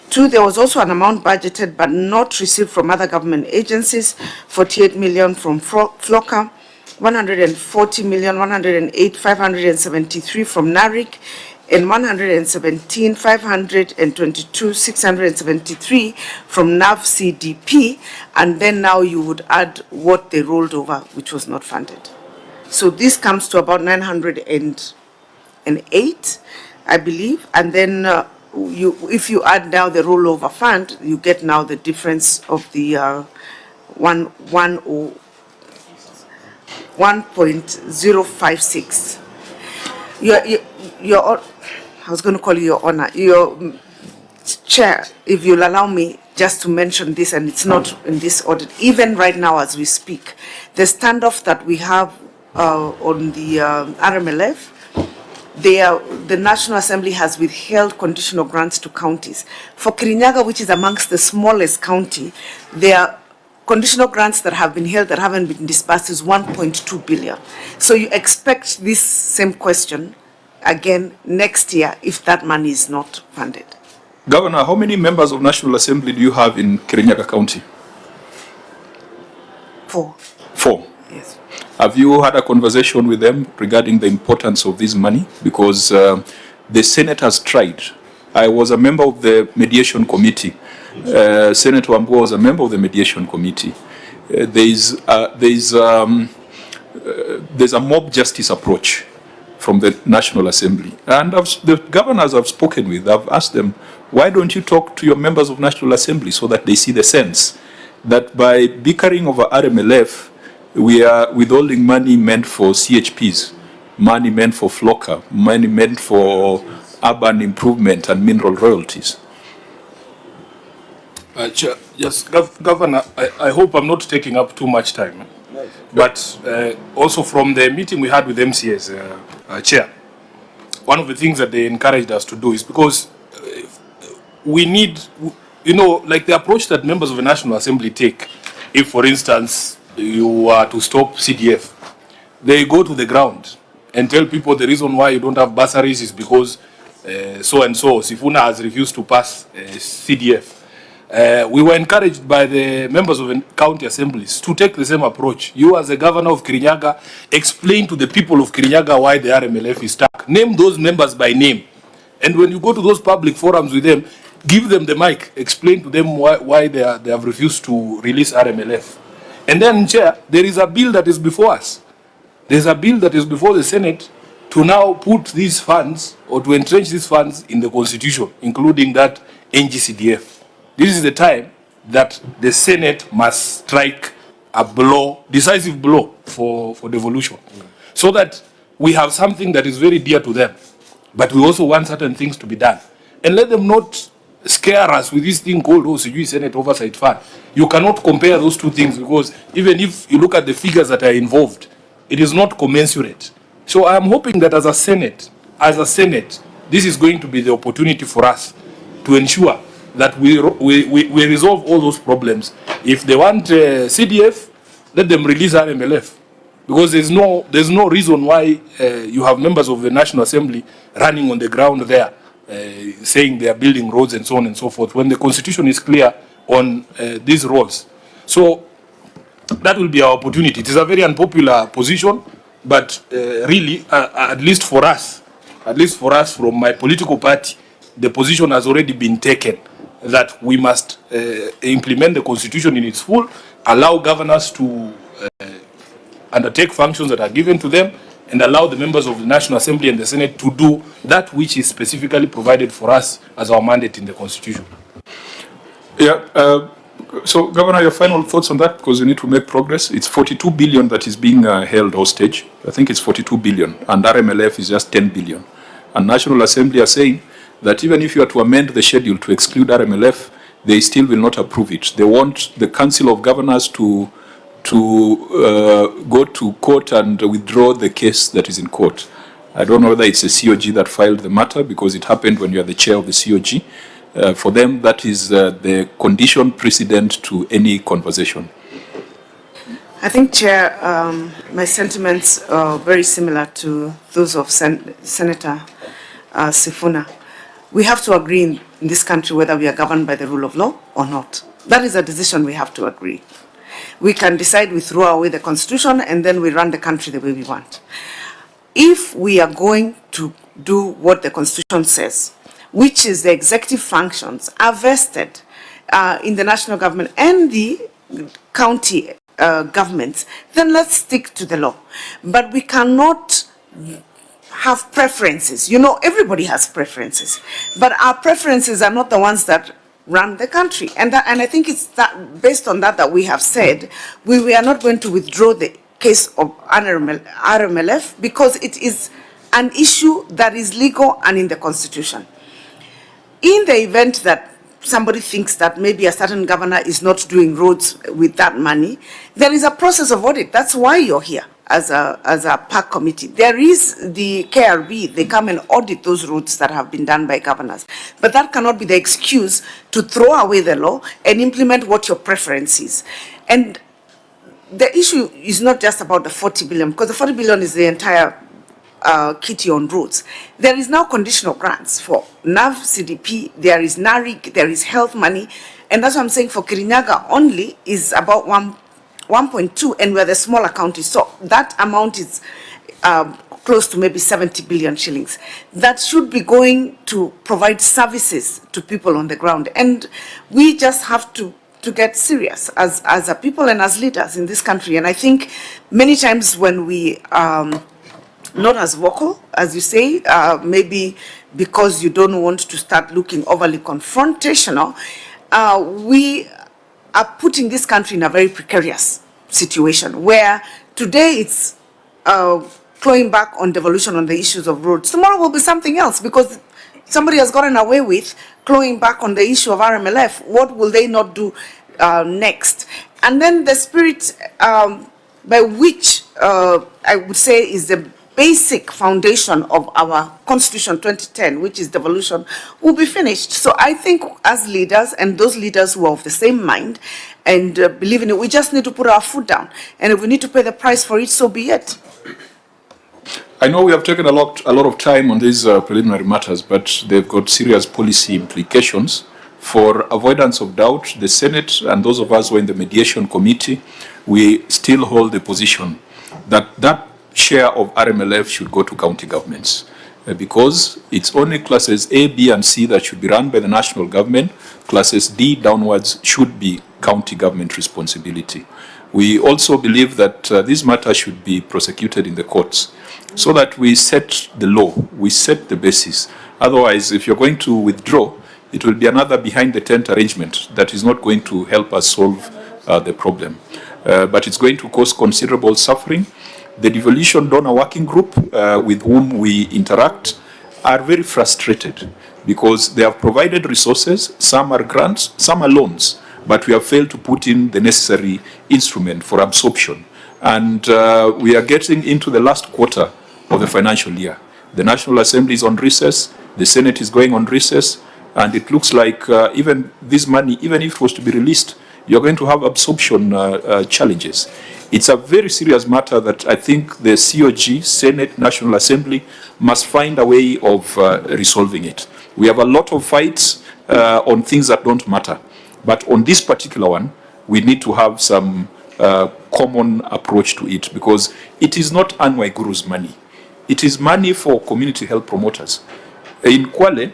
Two, there was also an amount budgeted but not received from other government agencies, 48 million from FLOCA, 140 million, 108, 573 from NARIC, and 117, 522, 673 from NAV CDP, and then now you would add what they rolled over, which was not funded. So this comes to about 908, I believe, and then if you add now the rollover fund, you get now the difference of the 1.056. Your, I was going to call you Your Honor, your Chair, if you'll allow me just to mention this, and it's not in this audit, even right now as we speak, the standoff that we have on the RMLF, the National Assembly has withheld conditional grants to counties. For Kirinyaga, which is amongst the smallest county, their conditional grants that have been held that haven't been disbursed is 1.2 billion. So you expect this same question again next year if that money is not funded. Governor, how many members of National Assembly do you have in Kirinyaga County? 4. 4? Yes. Have you had a conversation with them regarding the importance of this money? Because the Senate has tried. I was a member of the mediation committee. Senator Wambua was a member of the mediation committee. There's a mob justice approach from the National Assembly. And the governors I've spoken with, I've asked them, why don't you talk to your members of National Assembly so that they see the sense that by bickering over RMLF, we are withholding money meant for CHPs, money meant for FLOCA, money meant for urban improvement and mineral royalties. Yes, Governor, I hope I'm not taking up too much time. But also from the meeting we had with MCS, Chair, one of the things that they encouraged us to do is because we need, like the approach that members of the National Assembly take, if, for instance, you are to stop CDF, they go to the ground and tell people the reason why you don't have bursaries is because so-and-so, Sifuna has refused to pass CDF. We were encouraged by the members of the county assemblies to take the same approach. You, as the governor of Kirinyaga, explain to the people of Kirinyaga why the RMLF is stuck. Name those members by name. And when you go to those public forums with them, give them the mic. Explain to them why they have refused to release RMLF. And then, Chair, there is a bill that is before us. There's a bill that is before the Senate to now put these funds or to entrench these funds in the Constitution, including that NGCDF. This is the time that the Senate must strike a blow, decisive blow for devolution, so that we have something that is very dear to them, but we also want certain things to be done. And let them not scare us with this thing called Senate Oversight Fund. You cannot compare those two things because even if you look at the figures that are involved, it is not commensurate. So I am hoping that as a Senate, this is going to be the opportunity for us to ensure that we resolve all those problems. If they want CDF, let them release RMLF. Because there's no reason why you have members of the National Assembly running on the ground there, saying they are building roads and so on and so forth, when the Constitution is clear on these roles. So that will be our opportunity. It is a very unpopular position, but really, at least for us from my political party, the position has already been taken that we must implement the Constitution in its full, allow governors to undertake functions that are given to them, and allow the members of the National Assembly and the Senate to do that which is specifically provided for us as our mandate in the Constitution. Yeah. So, Governor, your final thoughts on that, because you need to make progress. It's 42 billion that is being held hostage. I think it's 42 billion, and RMLF is just 10 billion. And National Assembly are saying that even if you are to amend the schedule to exclude RMLF, they still will not approve it. They want the Council of Governors to go to court and withdraw the case that is in court. I don't know whether it's a COG that filed the matter, because it happened when you are the chair of the COG. For them, that is the condition precedent to any conversation. I think, Chair, my sentiments are very similar to those of Senator Sifuna. We have to agree in this country whether we are governed by the rule of law or not. That is a decision we have to agree. We can decide we throw away the Constitution and then we run the country the way we want. if we are going to do what the Constitution says, which is the executive functions are vested in the national government and the county governments, then let's stick to the law. But we cannot have preferences. You know, everybody has preferences, but our preferences are not the ones that run the country. And I think it's that, based on that we have said we are not going to withdraw the case of RMLF because it is an issue that is legal and in the Constitution. In the event that somebody thinks that maybe a certain governor is not doing roads with that money, there is a process of audit. That's why you're here as a park committee. There is the KRB, they come and audit those roads that have been done by governors. But that cannot be the excuse to throw away the law and implement what your preference is. And the issue is not just about the 40 billion, because the 40 billion is the entire kitty on roads. There is now conditional grants for NAV, CDP, there is NARIC, there is health money, and that's what I'm saying for Kirinyaga only is about 1.2, and we're the smaller county, so that amount is close to maybe 70 billion shillings. That should be going to provide services to people on the ground, and we just have to get serious as a people and as leaders in this country. And I think many times when we not as vocal, as you say, maybe because you don't want to start looking overly confrontational, we are putting this country in a very precarious situation where today it's clawing back on devolution on the issues of roads. Tomorrow will be something else because somebody has gotten away with clawing back on the issue of RMLF. What will they not do next? And then the spirit by which I would say is the basic foundation of our Constitution 2010, which is devolution, will be finished. So I think as leaders, and those leaders who are of the same mind and believe in it, we just need to put our foot down. And if we need to pay the price for it, so be it. I know we have taken a lot of time on these preliminary matters, but they've got serious policy implications. For avoidance of doubt, the Senate and those of us who are in the mediation committee, we still hold the position that that share of RMLF should go to county governments because it's only classes A, B, and C that should be run by the national government. Classes D downwards should be county government responsibility. We also believe that this matter should be prosecuted in the courts so that we set the law, we set the basis. Otherwise, if you're going to withdraw, it will be another behind-the-tent arrangement that is not going to help us solve the problem. But it's going to cause considerable suffering. The Devolution Donor Working Group with whom we interact are very frustrated because they have provided resources, some are grants, some are loans, but we have failed to put in the necessary instrument for absorption. And we are getting into the last quarter of the financial year. The National Assembly is on recess, the Senate is going on recess, and it looks like even this money, even if it was to be released, you're going to have absorption challenges. It's a very serious matter that I think the COG, Senate, National Assembly, must find a way of resolving it. We have a lot of fights on things that don't matter. But on this particular one, we need to have some common approach to it because it is not Anne Waiguru's money. It is money for community health promoters. In Kwale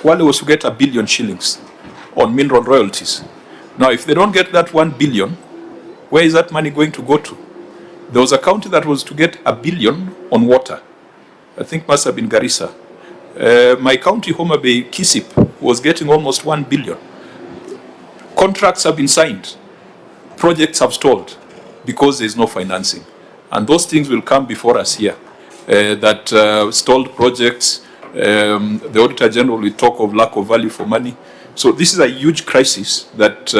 was to get 1 billion shillings on mineral royalties. Now, if they don't get that 1 billion, where is that money going to go to? There was a county that was to get 1 billion on water. I think must have been Garissa. My county, Homa Bay, Kisip, was getting almost 1 billion. Contracts have been signed. Projects have stalled because there's no financing. And those things will come before us here. Stalled projects, the Auditor General will talk of lack of value for money. So this is a huge crisis that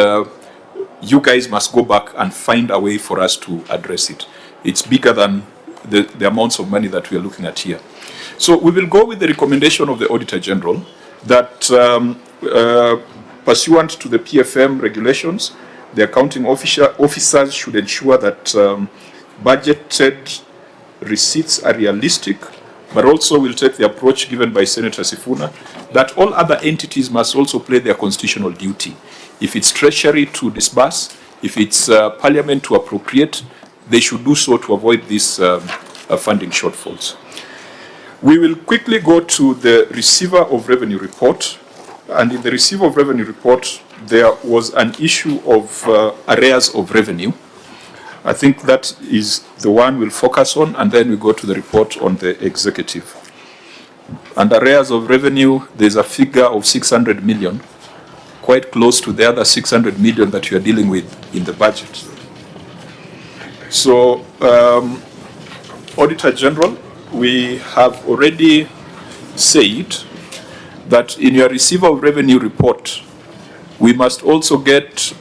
you guys must go back and find a way for us to address it. It's bigger than the amounts of money that we are looking at here. So we will go with the recommendation of the Auditor General that pursuant to the PFM regulations, the accounting officers should ensure that budgeted receipts are realistic, but also will take the approach given by Senator Sifuna that all other entities must also play their constitutional duty. If it's Treasury to disburse, if it's Parliament to appropriate, they should do so to avoid this funding shortfalls. We will quickly go to the receiver of revenue report. And in the receiver of revenue report, there was an issue of arrears of revenue. I think that is the one we'll focus on, and then we go to the report on the executive. And arrears of revenue, there's a figure of 600 million, quite close to the other 600 million that you are dealing with in the budget. So, Auditor General, we have already said that in your receiver of revenue report, we must also get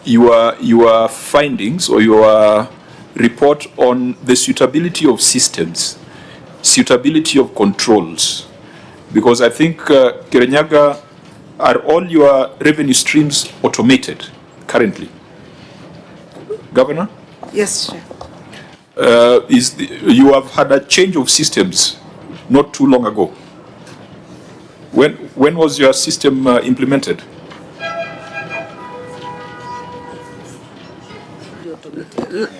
your findings or your report on the suitability of systems, suitability of controls. Because I think, Kirinyaga, are all your revenue streams automated currently? Governor? Yes, Chair. You have had a change of systems not too long ago. When was your system implemented?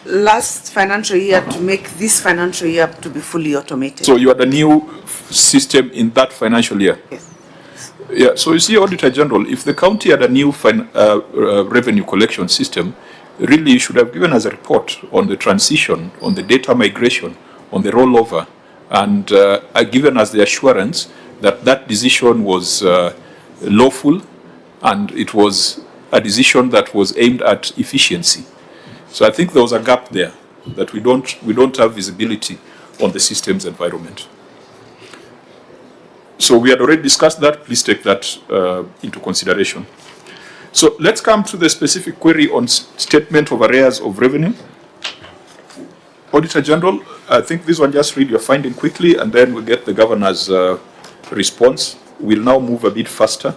Last financial year to make this financial year to be fully automated. So you had a new system in that financial year? Yes. Yeah, so you see, Auditor General, if the county had a new revenue collection system, really you should have given us a report on the transition, on the data migration, on the rollover, and given us the assurance that that decision was lawful and it was a decision that was aimed at efficiency. So I think there was a gap there, that we don't have visibility on the systems environment. So we had already discussed that. Please take that into consideration. So let's come to the specific query on statement of arrears of revenue. Auditor General, I think this one, just read your finding quickly and then we'll get the Governor's response. We'll now move a bit faster.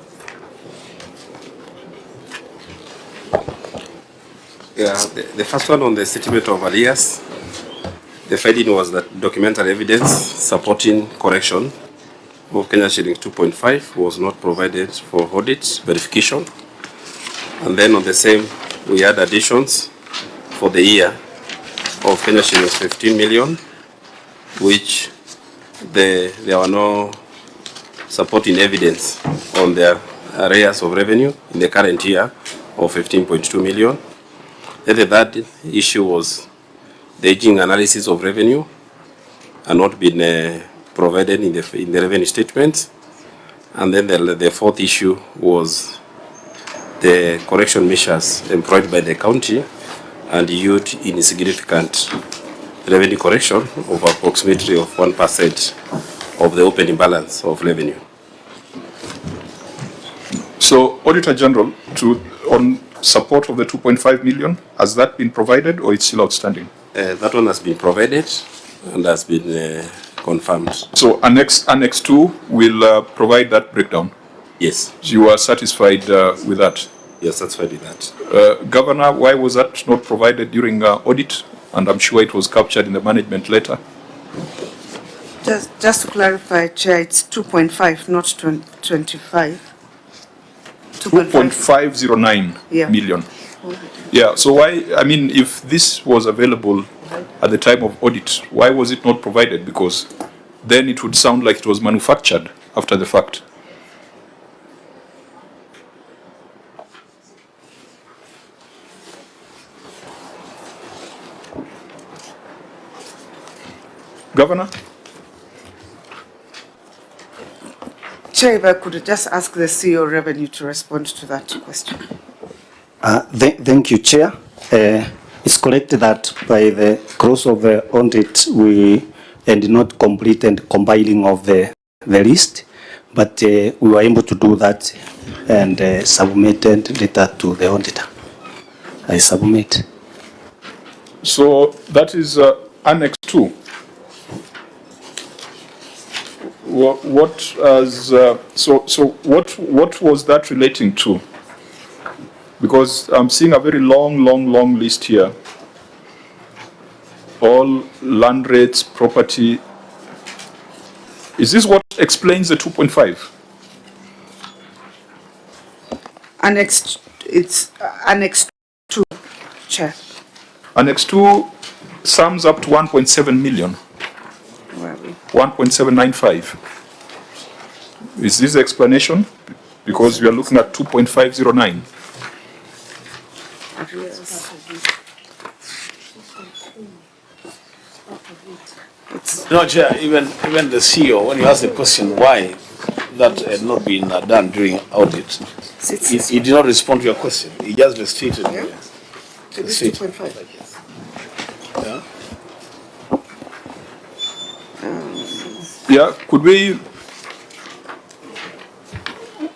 Yeah, the first one on the statement of arrears, the finding was that documentary evidence supporting correction of Kenya shilling 2.5 was not provided for audit verification. And then on the same, we had additions for the year of Kenya shillings 15 million, which there were no supporting evidence on their arrears of revenue in the current year of 15.2 million. Then the third issue was the aging analysis of revenue and not been provided in the revenue statement. And then the fourth issue was the correction measures employed by the county and yield insignificant revenue correction of approximately of 1% of the opening balance of revenue. So, Auditor General, on support of the 2.5 million, has that been provided or it's still outstanding? That one has been provided and has been confirmed. So Annex 2 will provide that breakdown? Yes. You are satisfied with that? Yes, satisfied with that. Governor, why was that not provided during audit? And I'm sure it was captured in the management letter. Just to clarify, Chair, it's 2.5, not 25. 2.509 million. Yeah, so why, I mean, if this was available at the time of audit, why was it not provided? Because then it would sound like it was manufactured after the fact. Governor? Chair, if I could just ask the CEO Revenue to respond to that question. Thank you, Chair. It's correct that by the close of the audit, we did not complete and compiling of the list, but we were able to do that and submitted data to the auditor. I submit. So that is Annex 2. What was that relating to? Because I'm seeing a very long list here. All land rates, property. Is this what explains the 2.5? It's Annex 2, Chair. Annex 2 sums up to 1.7 million. 1.795. Is this the explanation? Because we are looking at 2.509. No, Chair, even the CEO, when you ask the question why that had not been done during audit, he did not respond to your question. He just stated. Yeah. So this 2.5, I guess. Yeah. Yeah, could we,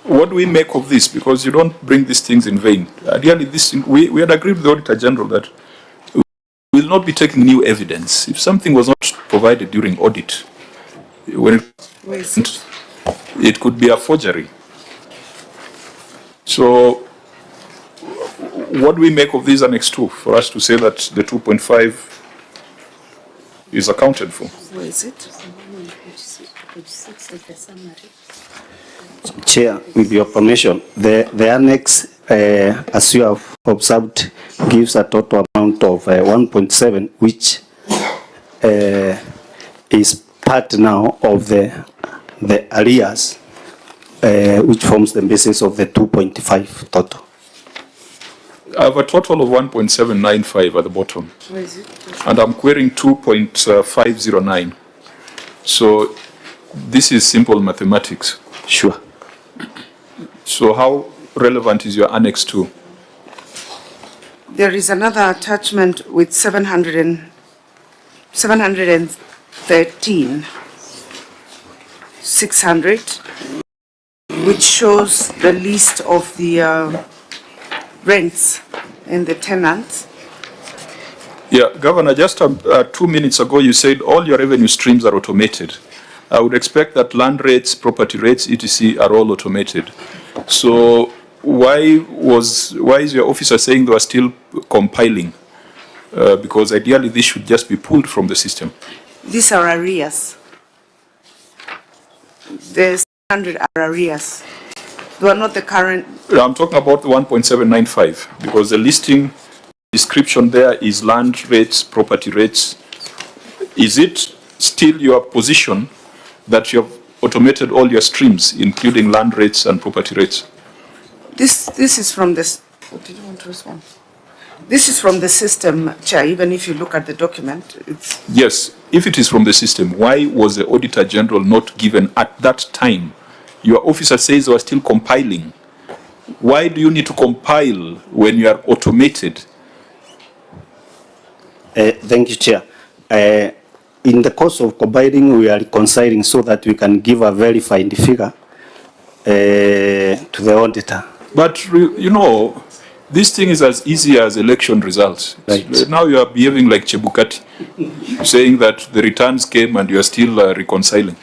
what do we make of this? Because you don't bring these things in vain. Ideally, this thing, we had agreed with the Auditor General that we will not be taking new evidence. If something was not provided during audit, when it could be a forgery. So, what do we make of this Annex 2 for us to say that the 2.5 is accounted for? Where is it? Chair, with your permission, the annex, as you have observed, gives a total amount of 1.7, which is part now of the arrears, which forms the basis of the 2.5 total. I have a total of 1.795 at the bottom. Where is it? And I'm querying 2.509. So this is simple mathematics. Sure. So how relevant is your Annex 2? There is another attachment with 713, 600, which shows the list of the rents and the tenants. Yeah, Governor, just 2 minutes ago you said all your revenue streams are automated. I would expect that land rates, property rates, etc. are all automated. So why is your officer saying they are still compiling? Because ideally this should just be pulled from the system. These are arrears. The 100 are arrears. They are not the current. I'm talking about the 1.795 because the listing description there is land rates, property rates. Is it still your position that you have automated all your streams, including land rates and property rates? This is from this. What did you want to respond? This is from the system, Chair. Even if you look at the document, it's. Yes, if it is from the system, why was the Auditor General not given at that time? Your officer says they are still compiling. Why do you need to compile when you are automated? Thank you, Chair. In the course of compiling, we are reconciling so that we can give a verified figure to the auditor. But, you know, this thing is as easy as election results. Right. Now you are behaving like Chebukati, saying that the returns came and you are still reconciling.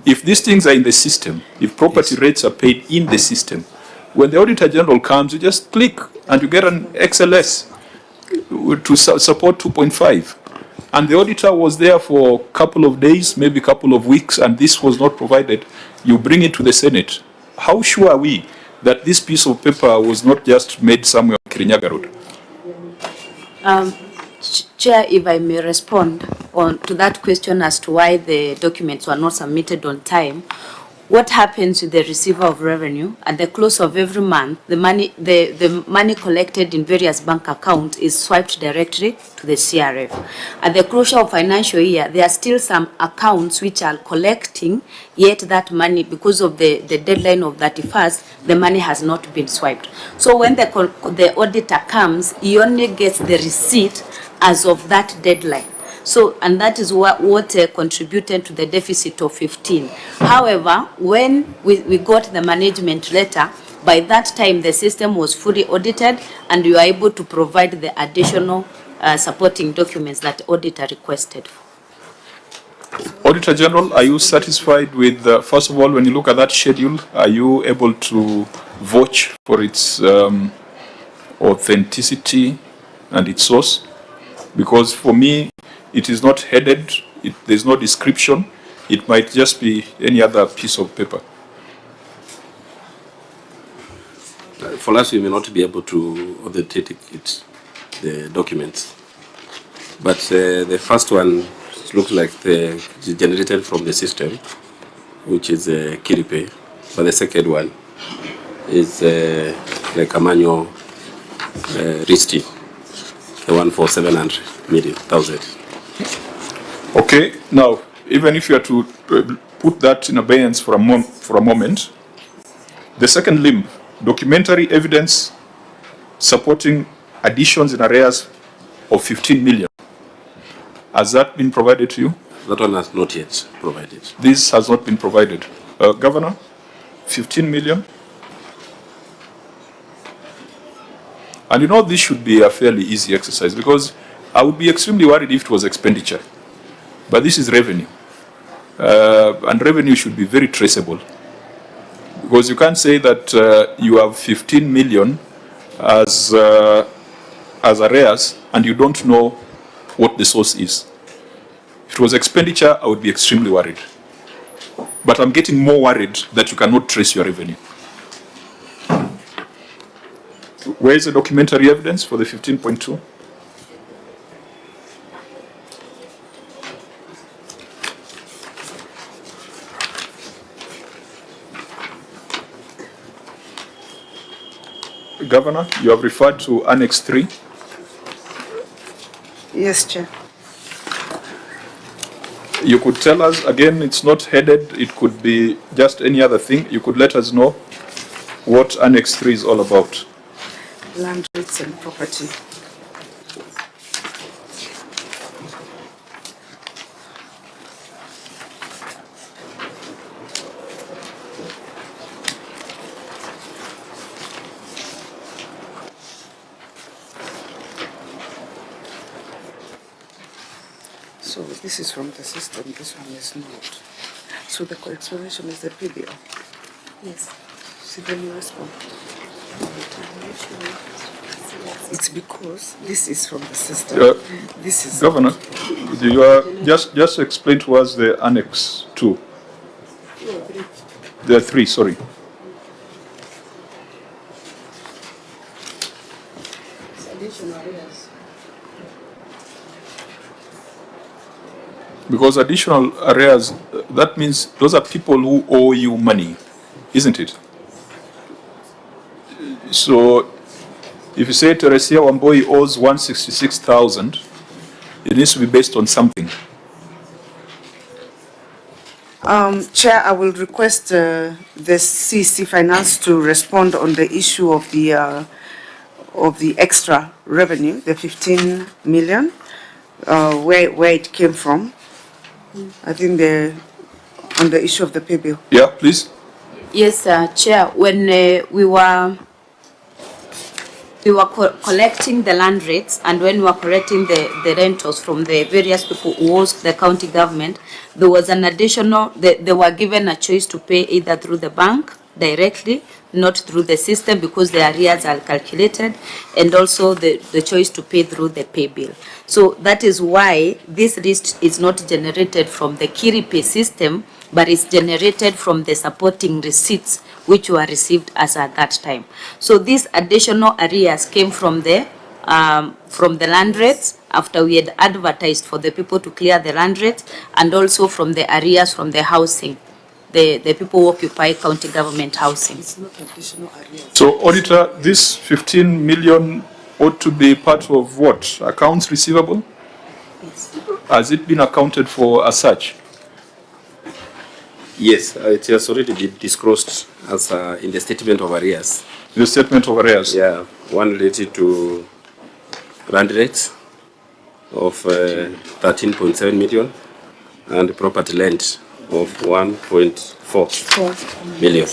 If these things are in the system, if property rates are paid in the system, when the Auditor General comes, you just click and you get an XLS to support 2.5. And the auditor was there for a couple of days, maybe a couple of weeks, and this was not provided. You bring it to the Senate. How sure are we that this piece of paper was not just made somewhere on Kirinyaga Road? Chair, if I may respond to that question as to why the documents were not submitted on time. What happens with the receiver of revenue at the close of every month? The money collected in various bank accounts is swiped directly to the CRF. At the closure of financial year, there are still some accounts which are collecting, yet that money, because of the deadline of 31st, the money has not been swiped. So when the auditor comes, he only gets the receipt as of that deadline. So, and that is what contributed to the deficit of 15. However, when we got the management letter, by that time the system was fully audited and we were able to provide the additional supporting documents that the auditor requested. Auditor General, are you satisfied with, first of all, when you look at that schedule, are you able to vouch for its authenticity and its source? Because for me, it is not headed, there's no description, it might just be any other piece of paper. For us, we may not be able to authenticate the documents. But the first one looks like the generated from the system, which is Kiripe. But the second one is like a manual listing, the one for 700,000. Okay, now, even if you are to put that in abeyance for a moment, the second limb, documentary evidence supporting additions in arrears of 15 million. Has that been provided to you? That one has not yet provided. This has not been provided. Governor, 15 million. And you know, this should be a fairly easy exercise because I would be extremely worried if it was expenditure. But this is revenue. And revenue should be very traceable. Because you can't say that you have 15 million as arrears and you don't know what the source is. If it was expenditure, I would be extremely worried. But I'm getting more worried that you cannot trace your revenue. Where is the documentary evidence for the 15.2? Governor, you have referred to Annex 3. Yes, Chair. You could tell us, again, it's not headed, it could be just any other thing. You could let us know what Annex 3 is all about. Land rates and property. So this is from the system, this one is not. So the explanation is the PBL. Yes. See, then you respond. It's because this is from the system. This is Governor, you are just explain to us the Annex 2. There are 3, sorry. Because additional arrears, that means those are people who owe you money, isn't it? So, if you say Teresia Wamboi owes 166,000, it needs to be based on something. Chair, I will request the CC Finance to respond on the issue of the extra revenue, the 15 million, where it came from. I think on the issue of the pay bill. Yeah, please. Yes, Chair. When we were collecting the land rates and when we were collecting the rentals from the various people who owes the county government, there was an additional, they were given a choice to pay either through the bank directly, not through the system because the arrears are calculated, and also the choice to pay through the pay bill. So that is why this list is not generated from the Kiripe system, but it's generated from the supporting receipts which were received as at that time. So these additional arrears came from the land rates after we had advertised for the people to clear the land rates, and also from the arrears from the housing, the people who occupy county government housing. It's not additional arrears. So, Auditor, this 15 million ought to be part of what? Accounts receivable? Yes. Has it been accounted for as such? Yes, it has already been disclosed as in the statement of arrears. The statement of arrears? Yeah, one related to land rates of 13.7 million and property lent of 1.4 million.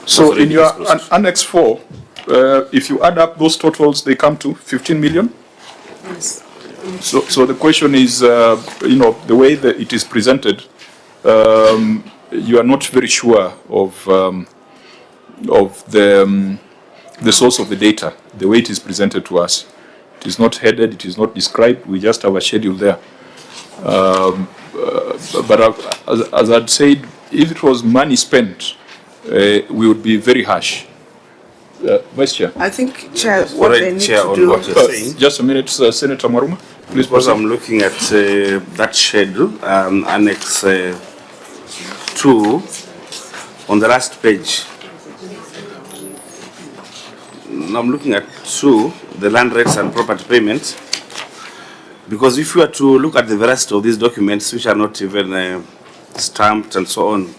So in your Annex 4, if you add up those totals, they come to 15 million? Yes. So the question is, the way that it is presented, you are not very sure of the source of the data, the way it is presented to us. It is not headed, it is not described, we just have a schedule there. But as I'd said, if it was money spent, we would be very harsh. Vice Chair. I think, Chair, what they need Chair, to on do... what you're saying. Just a minute, Senator Maruma. Please, because I'm looking at that schedule, Annex 2, on the last page. I'm looking at 2, the land rates and property payments. Because if you were to look at the rest of these documents, which are not even stamped and so on,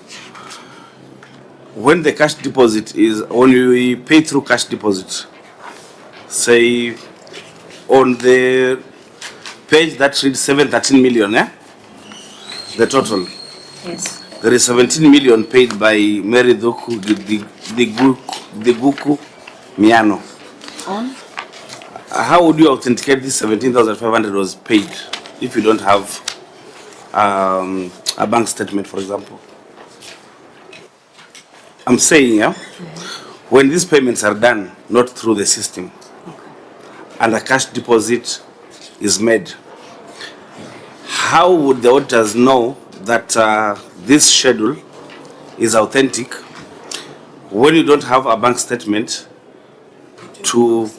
when the cash deposit is, when we pay through cash deposit, say on the page that reads 713 million, the total. Yes. There is 17 million paid by Mary Dhuku, the Guku Miano. On? How would you authenticate this 17,500 was paid if you don't have a bank statement, for example? I'm saying, when these payments are done, not through the system, and a cash deposit is made, how would the auditors know that this schedule is authentic when you don't have a bank statement to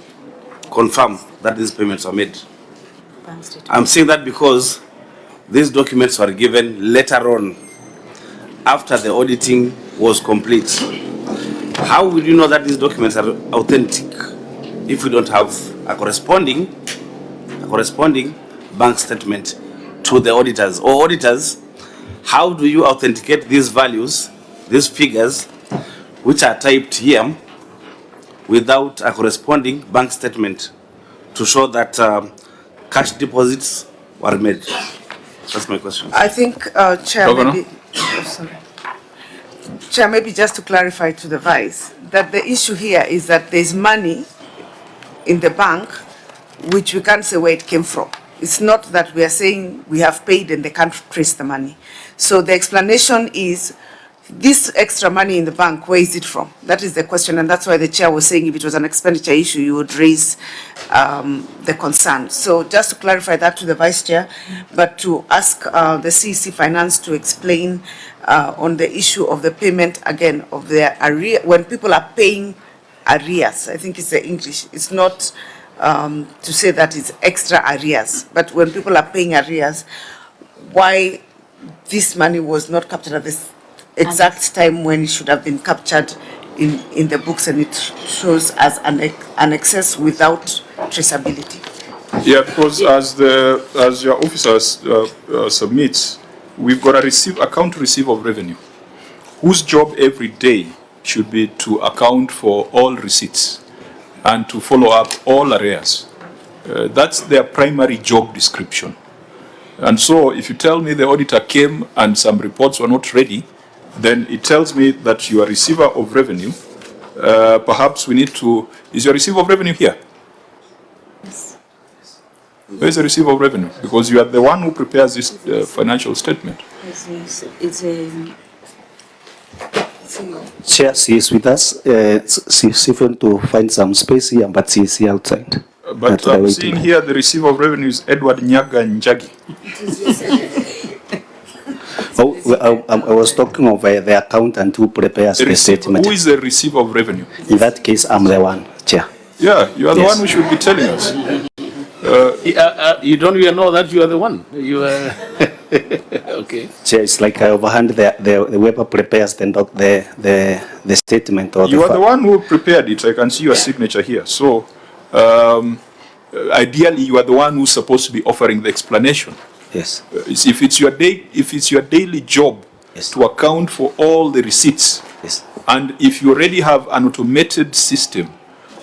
confirm that these payments are made? I'm saying that because these documents were given later on, after the auditing was complete. How will you know that these documents are authentic if we don't have a corresponding bank statement to the auditors? Or auditors, how do you authenticate these values, these figures, which are typed here, without a corresponding bank statement to show that cash deposits were made? That's my question. I think, Chair, Governor? maybe... sorry. Chair, maybe just to clarify to the Vice, that the issue here is that there's money in the bank which we can't say where it came from. It's not that we are saying we have paid and they can't trace the money. So the explanation is, this extra money in the bank, where is it from? That is the question, and that's why the Chair was saying if it was an expenditure issue, you would raise the concern. So just to clarify that to the Vice Chair, but to ask the CEC Finance to explain on the issue of the payment, again, of the arrears, when people are paying arrears, I think it's the English, it's not to say that it's extra arrears, but when people are paying arrears, why this money was not captured at this exact time when it should have been captured in the books, and it shows as an excess without traceability. Yeah, because as your officer submits, we've got a account receive of revenue, whose job every day should be to account for all receipts and to follow up all arrears. That's their primary job description. And so if you tell me the auditor came and some reports were not ready, then it tells me that you are a receiver of revenue. Perhaps we need to... Is your receiver of revenue here? Yes. Where is the receiver of revenue? Because you are the one who prepares this financial statement. It's Chair, she is with us. She's even to find some space here, but she is here outside. But I'm seeing here the receiver of revenue is Edward Nyaga Njagi. I was talking of the accountant who prepares the statement. Who is the receiver of revenue? In that case, I'm the one, Chair. Yeah, you are the one who should be telling us. You don't even know that you are the one. You are okay. Chair, it's like I overhand the whoever prepares the statement. Or You are the one who prepared it. I can see your signature here. So, ideally, you are the one who's supposed to be offering the explanation. Yes. If it's your daily job to account for all the receipts, and if you already have an automated system,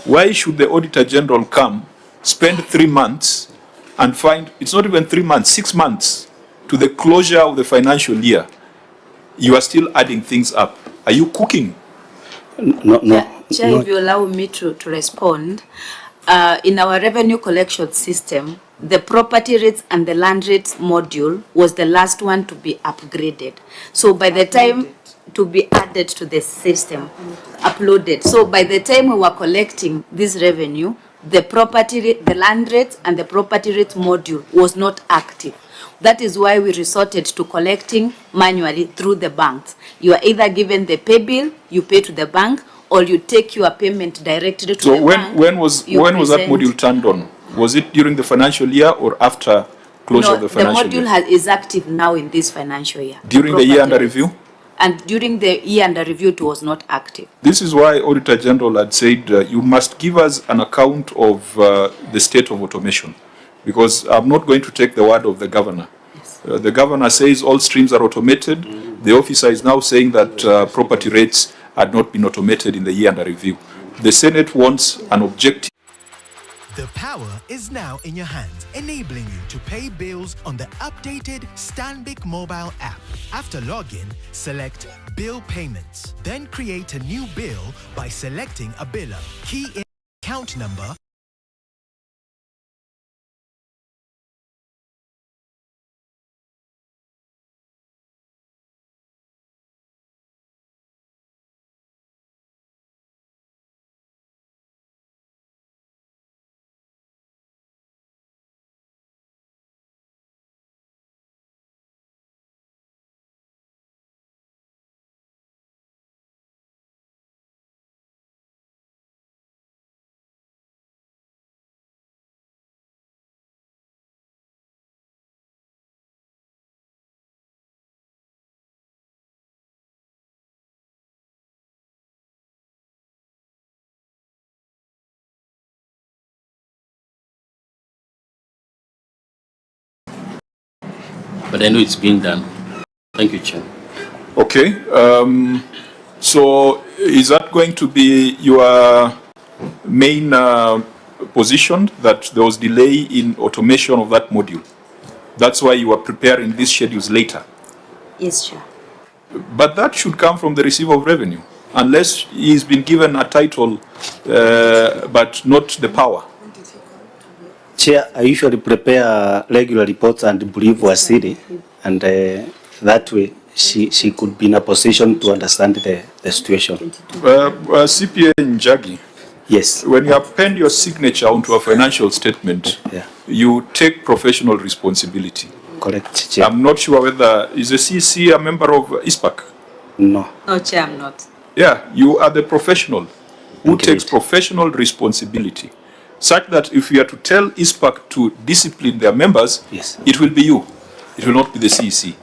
why should the Auditor General come, spend 3 months, and find it's not even 3 months, 6 months to the closure of the financial year? You are still adding things up. Are you cooking? No. Chair, if you allow me to respond, in our revenue collection system, the property rates and the land rates module was the last one to be upgraded. So by the time to be added to the system, uploaded. So by the time we were collecting this revenue, the land rates and the property rates module was not active. That is why we resorted to collecting manually through the banks. You are either given the pay bill, you pay to the bank, or you take your payment directly to So the bank. when was that module turned on? Was it during the financial year or after closure of the financial year? The module is active now in this financial year. During the year under review? And during the year under review, it was not active. This is why Auditor General had said you must give us an account of the state of automation, because I'm not going to take the word of the governor. The governor says all streams are automated. The officer is now saying that property rates had not been automated in the year under review. The Senate wants an objective. The power is now in your hands, enabling you to pay bills on the updated Stanbic mobile app. After login, select Bill Payments. Then create a new bill by selecting a biller. Key in account number. But I know it's been done. Thank you, Chair. Okay. So is that going to be your main position, that there was delay in automation of that module? That's why you are preparing these schedules later? Yes, Chair. But that should come from the receiver of revenue, unless he's been given a title but not the power. Chair, I usually prepare regular reports and brief Wasiri, and that way she could be in a position to understand the situation. CPA Njagi, yes. When you append your signature onto a financial statement, you take professional responsibility. Correct, Chair. I'm not sure whether, is the CC a member of ISPAC? No. No, Chair, I'm not. Yeah, you are the professional who takes professional responsibility, such that if you are to tell ISPAC to discipline their members, it will be you. It will not be the CEC.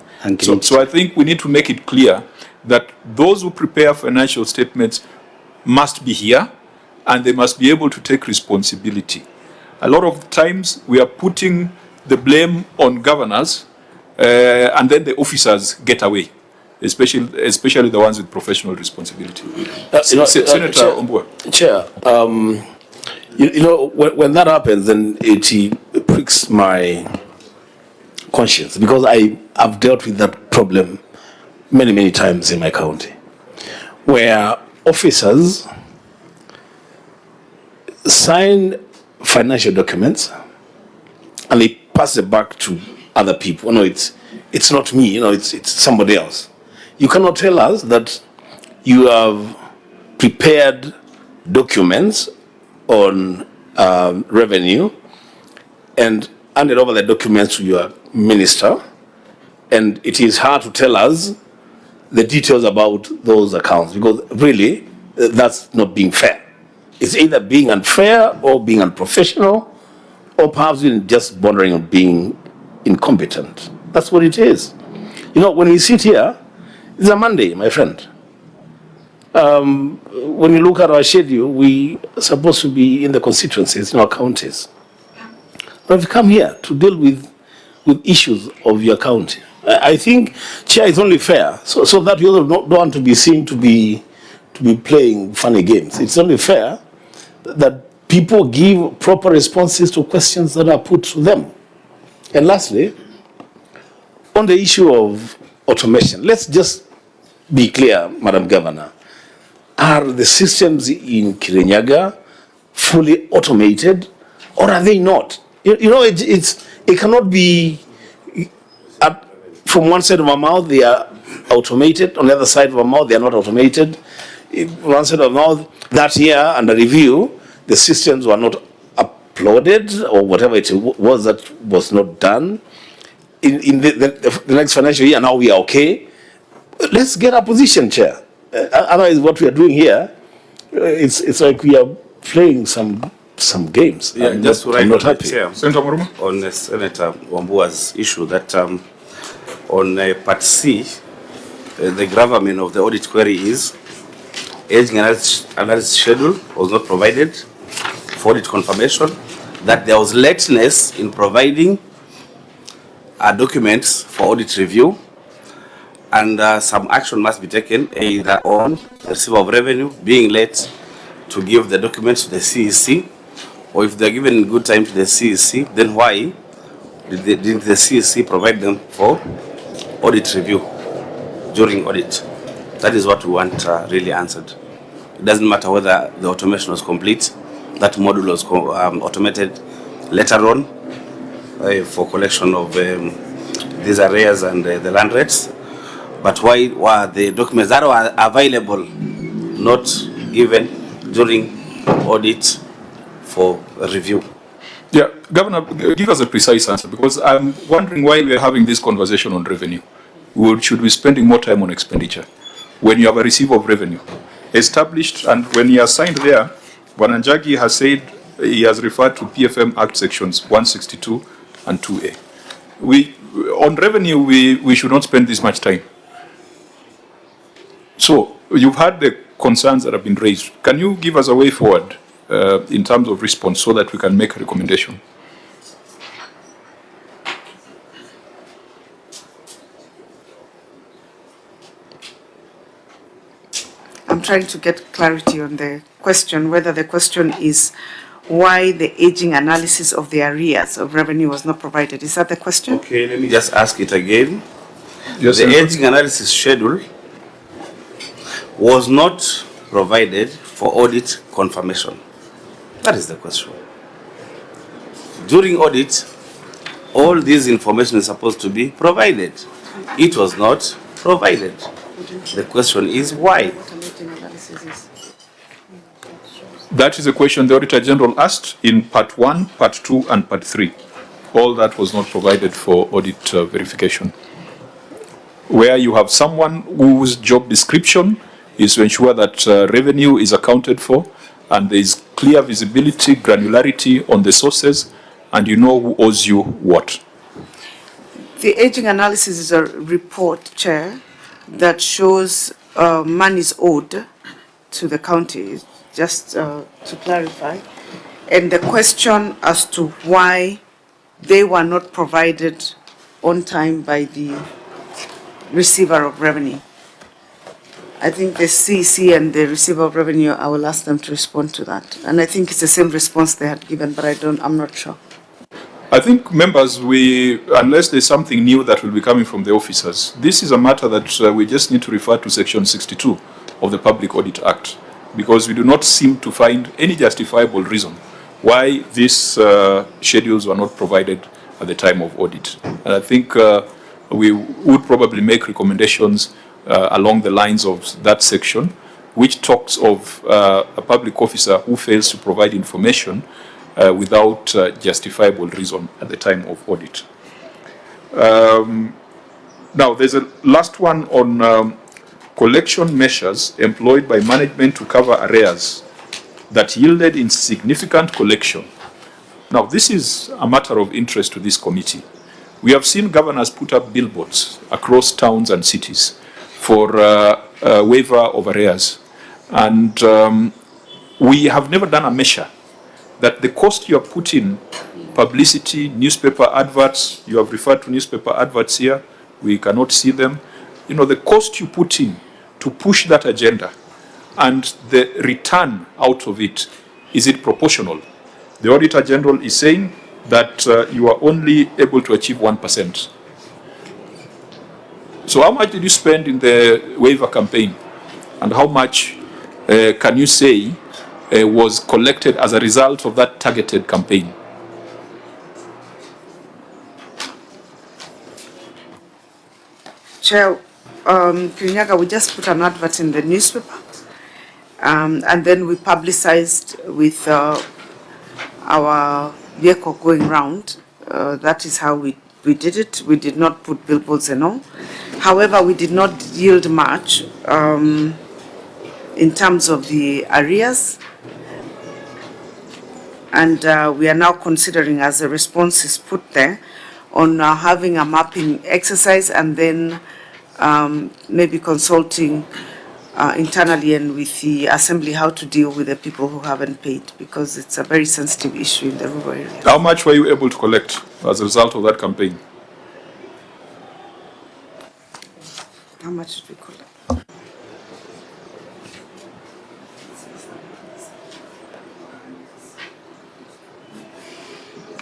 So I think we need to make it clear that those who prepare financial statements must be here, and they must be able to take responsibility. A lot of times we are putting the blame on governors, and then the officers get away, especially the ones with professional responsibility. Senator Ombua. Chair, when that happens, then it pricks my conscience, because I've dealt with that problem many times in my county, where officers sign financial documents and they pass it back to other people. No, it's not me, it's somebody else. You cannot tell us that you have prepared documents on revenue and handed over the documents to your minister, and it is hard to tell us the details about those accounts, because really that's not being fair. It's either being unfair or being unprofessional, or perhaps even just bordering on being incompetent. That's what it is. When we sit here, it's a Monday, my friend. When you look at our schedule, we are supposed to be in the constituencies, in our counties. But we come here to deal with issues of your county. I think, Chair, it's only fair, so that we also don't want to be seen to be playing funny games. It's only fair that people give proper responses to questions that are put to them. And lastly, on the issue of automation, let's just be clear, Madam Governor. Are the systems in Kirinyaga fully automated, or are they not? It cannot be from one side of our mouth they are automated, on the other side of our mouth they are not automated. One side of our mouth, that year under review, the systems were not uploaded, or whatever it was that was not done. In the next financial year, now we are okay. Let's get our position, Chair. Otherwise, what we are doing here It's like we are playing some games. Yeah, I'm just not, to write I'm not on happy. Chair, on Senator Wambua's issue that on Part C, the gravamen of the audit query is aging analysis schedule was not provided for audit confirmation, that there was lateness in providing documents for audit review, and some action must be taken either on the receiver of revenue being late to give the documents to the CEC, or if they're given in good time to the CEC, then why didn't the CEC provide them for audit review during audit? That is what we want really answered. It doesn't matter whether the automation was complete, that module was automated later on for collection of these arrears and the land rates, but why were the documents that were available not given during audit for review? Yeah, Governor, give us a precise answer, because I'm wondering why we're having this conversation on revenue. Should we be spending more time on expenditure? When you have a receiver of revenue established, and when he has signed there, Wananjagi has said he has referred to PFM Act sections 162 and 2A. On revenue, we should not spend this much time. So you've had the concerns that have been raised. Can you give us a way forward in terms of response so that we can make a recommendation? I'm trying to get clarity on the question, whether the question is why the aging analysis of the arrears of revenue was not provided. Is that the question? Okay, let me just ask it again. Yes, the sir. aging analysis schedule was not provided for audit confirmation. That is the question. During audit, all this information is supposed to be provided. It was not provided. The question is why? That is a question the Auditor General asked in Part 1, Part 2, and Part 3. All that was not provided for audit verification. Where you have someone whose job description is to ensure that revenue is accounted for, and there is clear visibility, granularity on the sources, and you know who owes you what. The aging analysis is a report, Chair, that shows monies owed to the county, just to clarify. And the question as to why they were not provided on time by the receiver of revenue. I think the CEC and the receiver of revenue, I will ask them to respond to that. And I think it's the same response they had given, but I'm not sure. I think, members, unless there's something new that will be coming from the officers, this is a matter that we just need to refer to Section 62 of the Public Audit Act, because we do not seem to find any justifiable reason why these schedules were not provided at the time of audit. And I think we would probably make recommendations along the lines of that section, which talks of a public officer who fails to provide information without justifiable reason at the time of audit. Now, there's a last one on collection measures employed by management to cover arrears that yielded insignificant collection. Now, this is a matter of interest to this committee. We have seen governors put up billboards across towns and cities for waiver of arrears. And we have never done a measure that the cost you have put in publicity, newspaper adverts, you have referred to newspaper adverts here, we cannot see them. You know, the cost you put in to push that agenda and the return out of it, is it proportional? The Auditor General is saying that you are only able to achieve 1%. So how much did you spend in the waiver campaign? And how much can you say was collected as a result of that targeted campaign? Chair, Kirinyaga, we just put an advert in the newspaper, and then we publicized with our vehicle going round. That is how we did it. We did not put billboards and all. However, we did not yield much. in terms of the arrears. And we are now considering, as the response is put there, on having a mapping exercise and then maybe consulting internally and with the assembly how to deal with the people who haven't paid, because it's a very sensitive issue in the rural areas. How much were you able to collect as a result of that campaign? How much did we collect?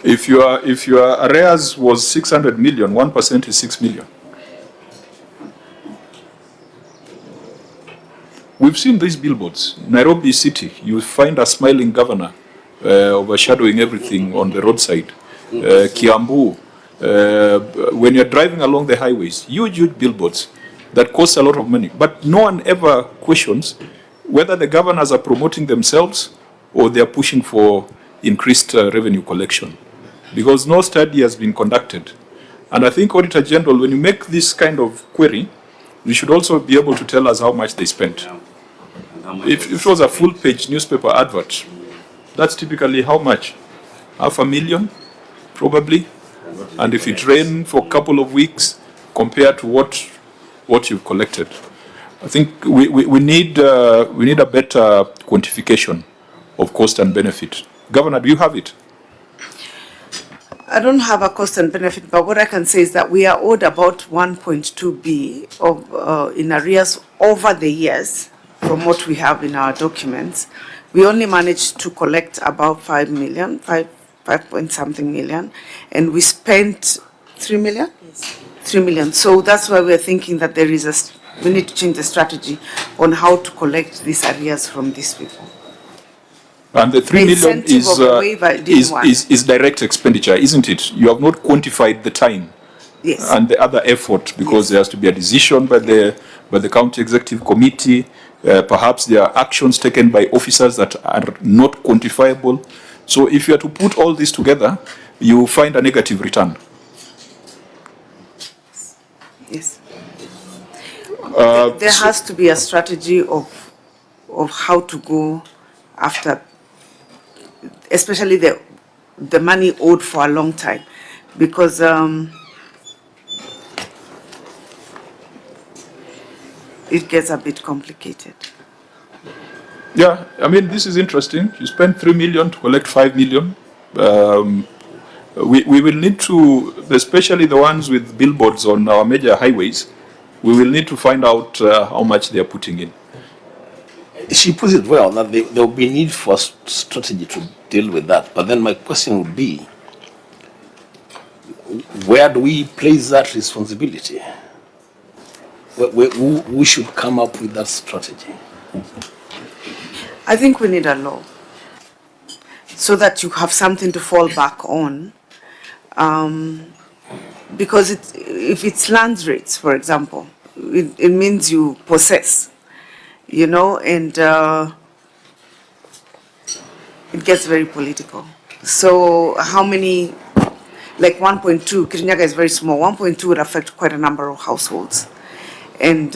If your arrears was 600 million, 1% is 6 million. We've seen these billboards. Nairobi City, you find a smiling governor overshadowing everything on the roadside. Kiambu, when you're driving along the highways, huge billboards that cost a lot of money. But no one ever questions whether the governors are promoting themselves or they are pushing for increased revenue collection, because no study has been conducted. And I think, Auditor General, when you make this kind of query, you should also be able to tell us how much they spent. If it was a full-page newspaper advert, that's typically how much? 500,000, probably. And if it rained for a couple of weeks, compared to what you've collected, I think we need a better quantification of cost and benefit. Governor, do you have it? I don't have a cost and benefit, but what I can say is that we are owed about 1.2 B of in arrears over the years from what we have in our documents. We only managed to collect about 5 million, 5 point something million, and we spent 3 million? Yes. 3 million. So that's why we're thinking that we need to change the strategy on how to collect these arrears from these people. And the 3 million is direct expenditure, isn't it? You have not quantified the time. Yes. And the other effort, because there has to be a decision by the county executive committee. Perhaps there are actions taken by officers that are not quantifiable. So if you are to put all this together, you find a negative return. Yes. There has to be a strategy of how to go after, especially the money owed for a long time, because it gets a bit complicated. Yeah, I mean, this is interesting. You spend 3 million to collect 5 million. We will need to, especially the ones with billboards on our major highways, we will need to find out how much they are putting in. She puts it well, that there will be need for strategy to deal with that. But then my question would be, where do we place that responsibility? Who should come up with that strategy? I think we need a law so that you have something to fall back on. Because if it's land rates, for example, it means you possess, you know, and it gets very political. So how many, like 1.2, Kirinyaga is very small, 1.2 would affect quite a number of households. And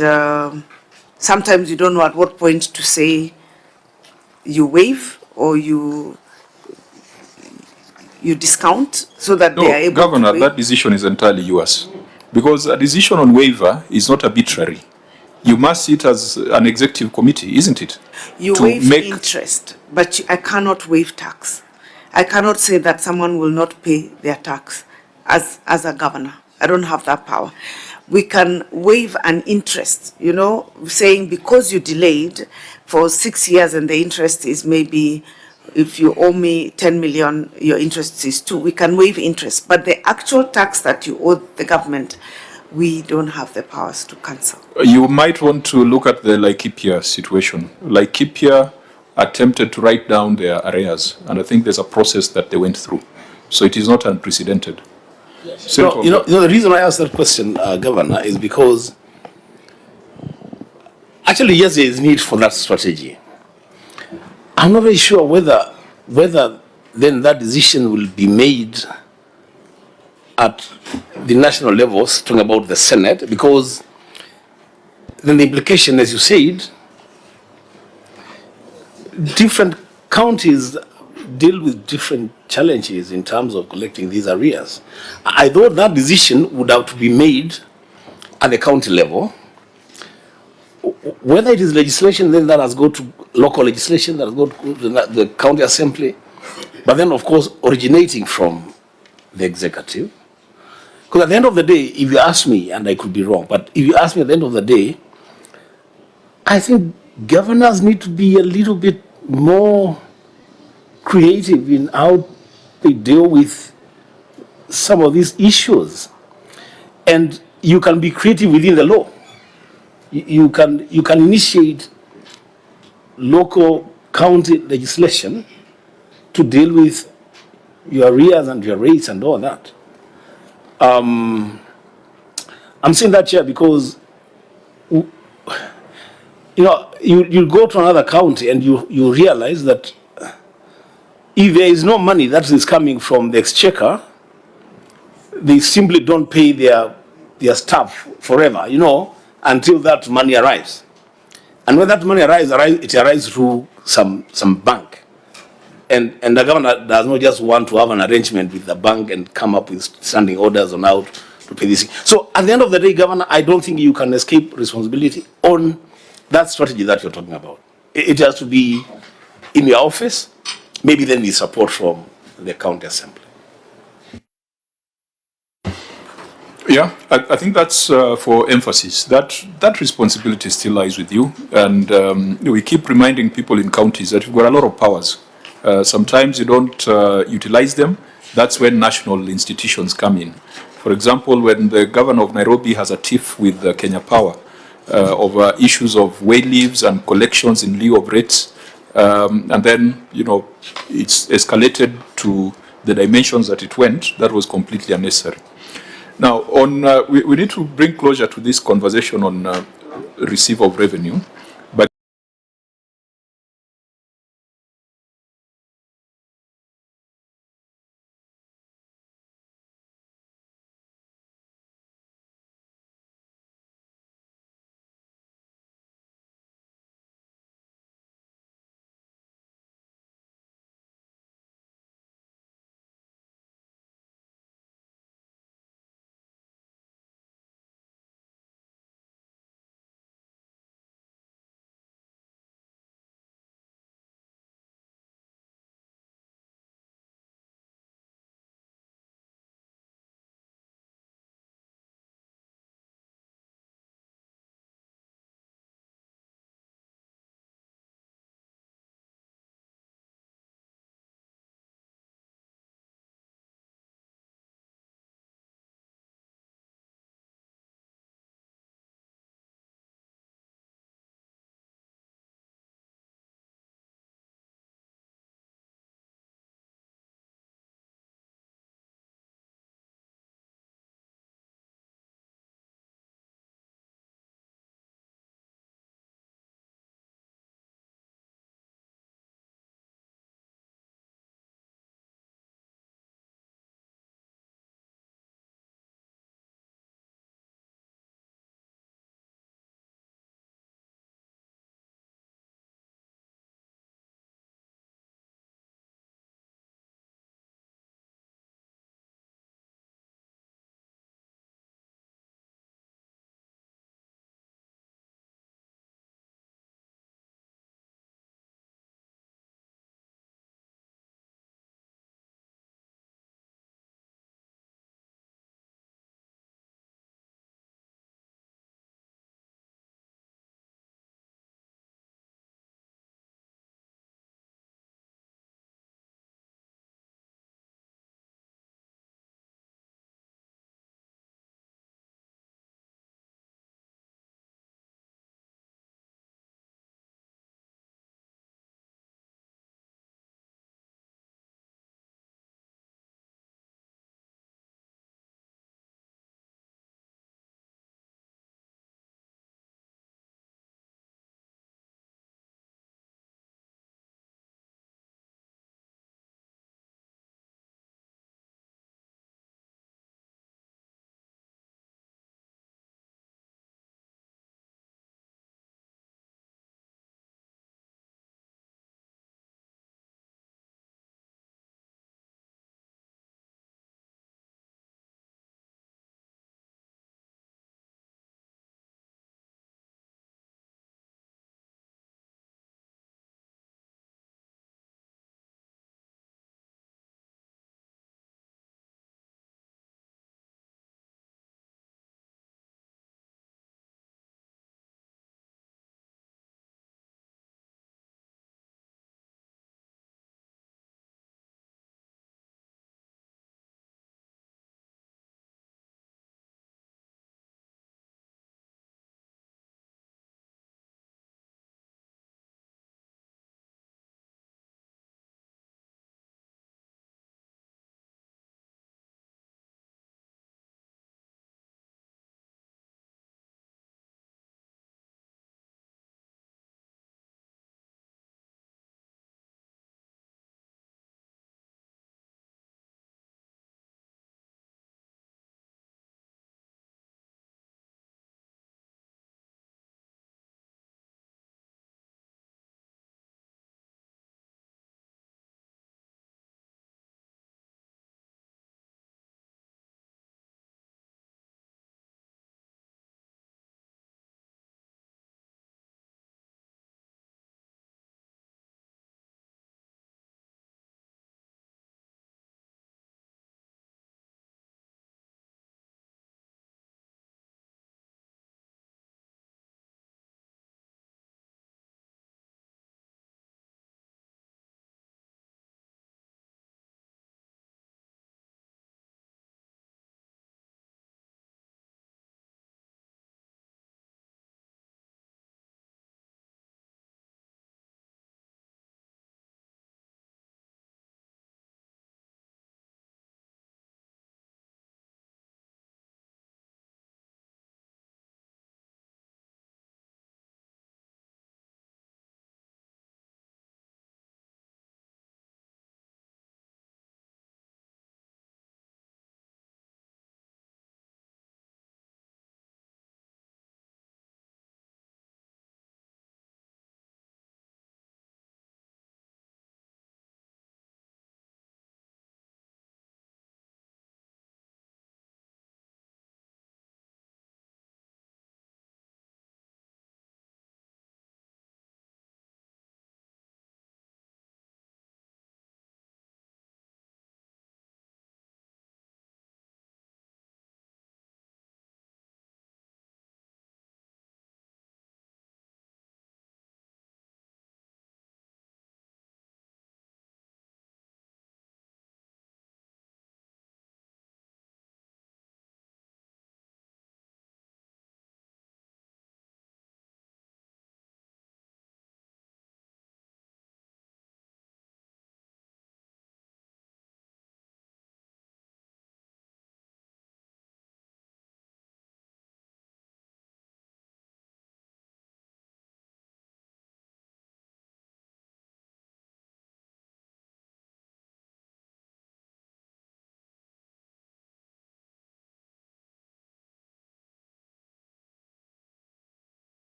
sometimes you don't know at what point to say you waive or you discount so that they are able Governor, to pay. that decision is entirely yours. Because a decision on waiver is not arbitrary. You must see it as an executive committee, isn't it? You waive interest, but I cannot waive tax. I cannot say that someone will not pay their tax as a governor. I don't have that power. We can waive an interest, you know, saying because you delayed for 6 years and the interest is maybe, if you owe me 10 million, your interest is 2. We can waive interest, but the actual tax that you owe the government, we don't have the powers to cancel. You might want to look at the Laikipia situation. Laikipia attempted to write down their arrears, and I think there's a process that they went through. So it is not unprecedented. No, you know, the reason I asked that question, Governor, is because actually, yes, there is need for that strategy. I'm not very sure whether then that decision will be made at the national levels, talking about the Senate, because then the implication, as you said, different counties deal with different challenges in terms of collecting these arrears. I thought that decision would have to be made at the county level. Whether it is legislation, then that has gone to local legislation, that has gone to the county assembly, but then of course originating from the executive. Because at the end of the day, if you ask me, and I could be wrong, but if you ask me at the end of the day, I think governors need to be a little bit more creative in how they deal with some of these issues. And you can be creative within the law. You can initiate local county legislation to deal with your arrears and your rates and all that. I'm saying that here because you go to another county and you realize that if there is no money that is coming from the exchequer, they simply don't pay their staff forever, until that money arrives. And when that money arrives, it arrives through some bank. And the governor does not just want to have an arrangement with the bank and come up with standing orders on how to pay this. So at the end of the day, Governor, I don't think you can escape responsibility on that strategy that you're talking about. It has to be in your office, maybe then with support from the county assembly. Yeah, I think that's for emphasis. That responsibility still lies with you. And we keep reminding people in counties that you've got a lot of powers. Sometimes you don't utilize them. That's when national institutions come in. For example, when the governor of Nairobi has a tiff with Kenya Power over issues of wage leaves and collections in lieu of rates, and then, it's escalated to the dimensions that it went, that was completely unnecessary. Now, we need to bring closure to this conversation on receipt of revenue.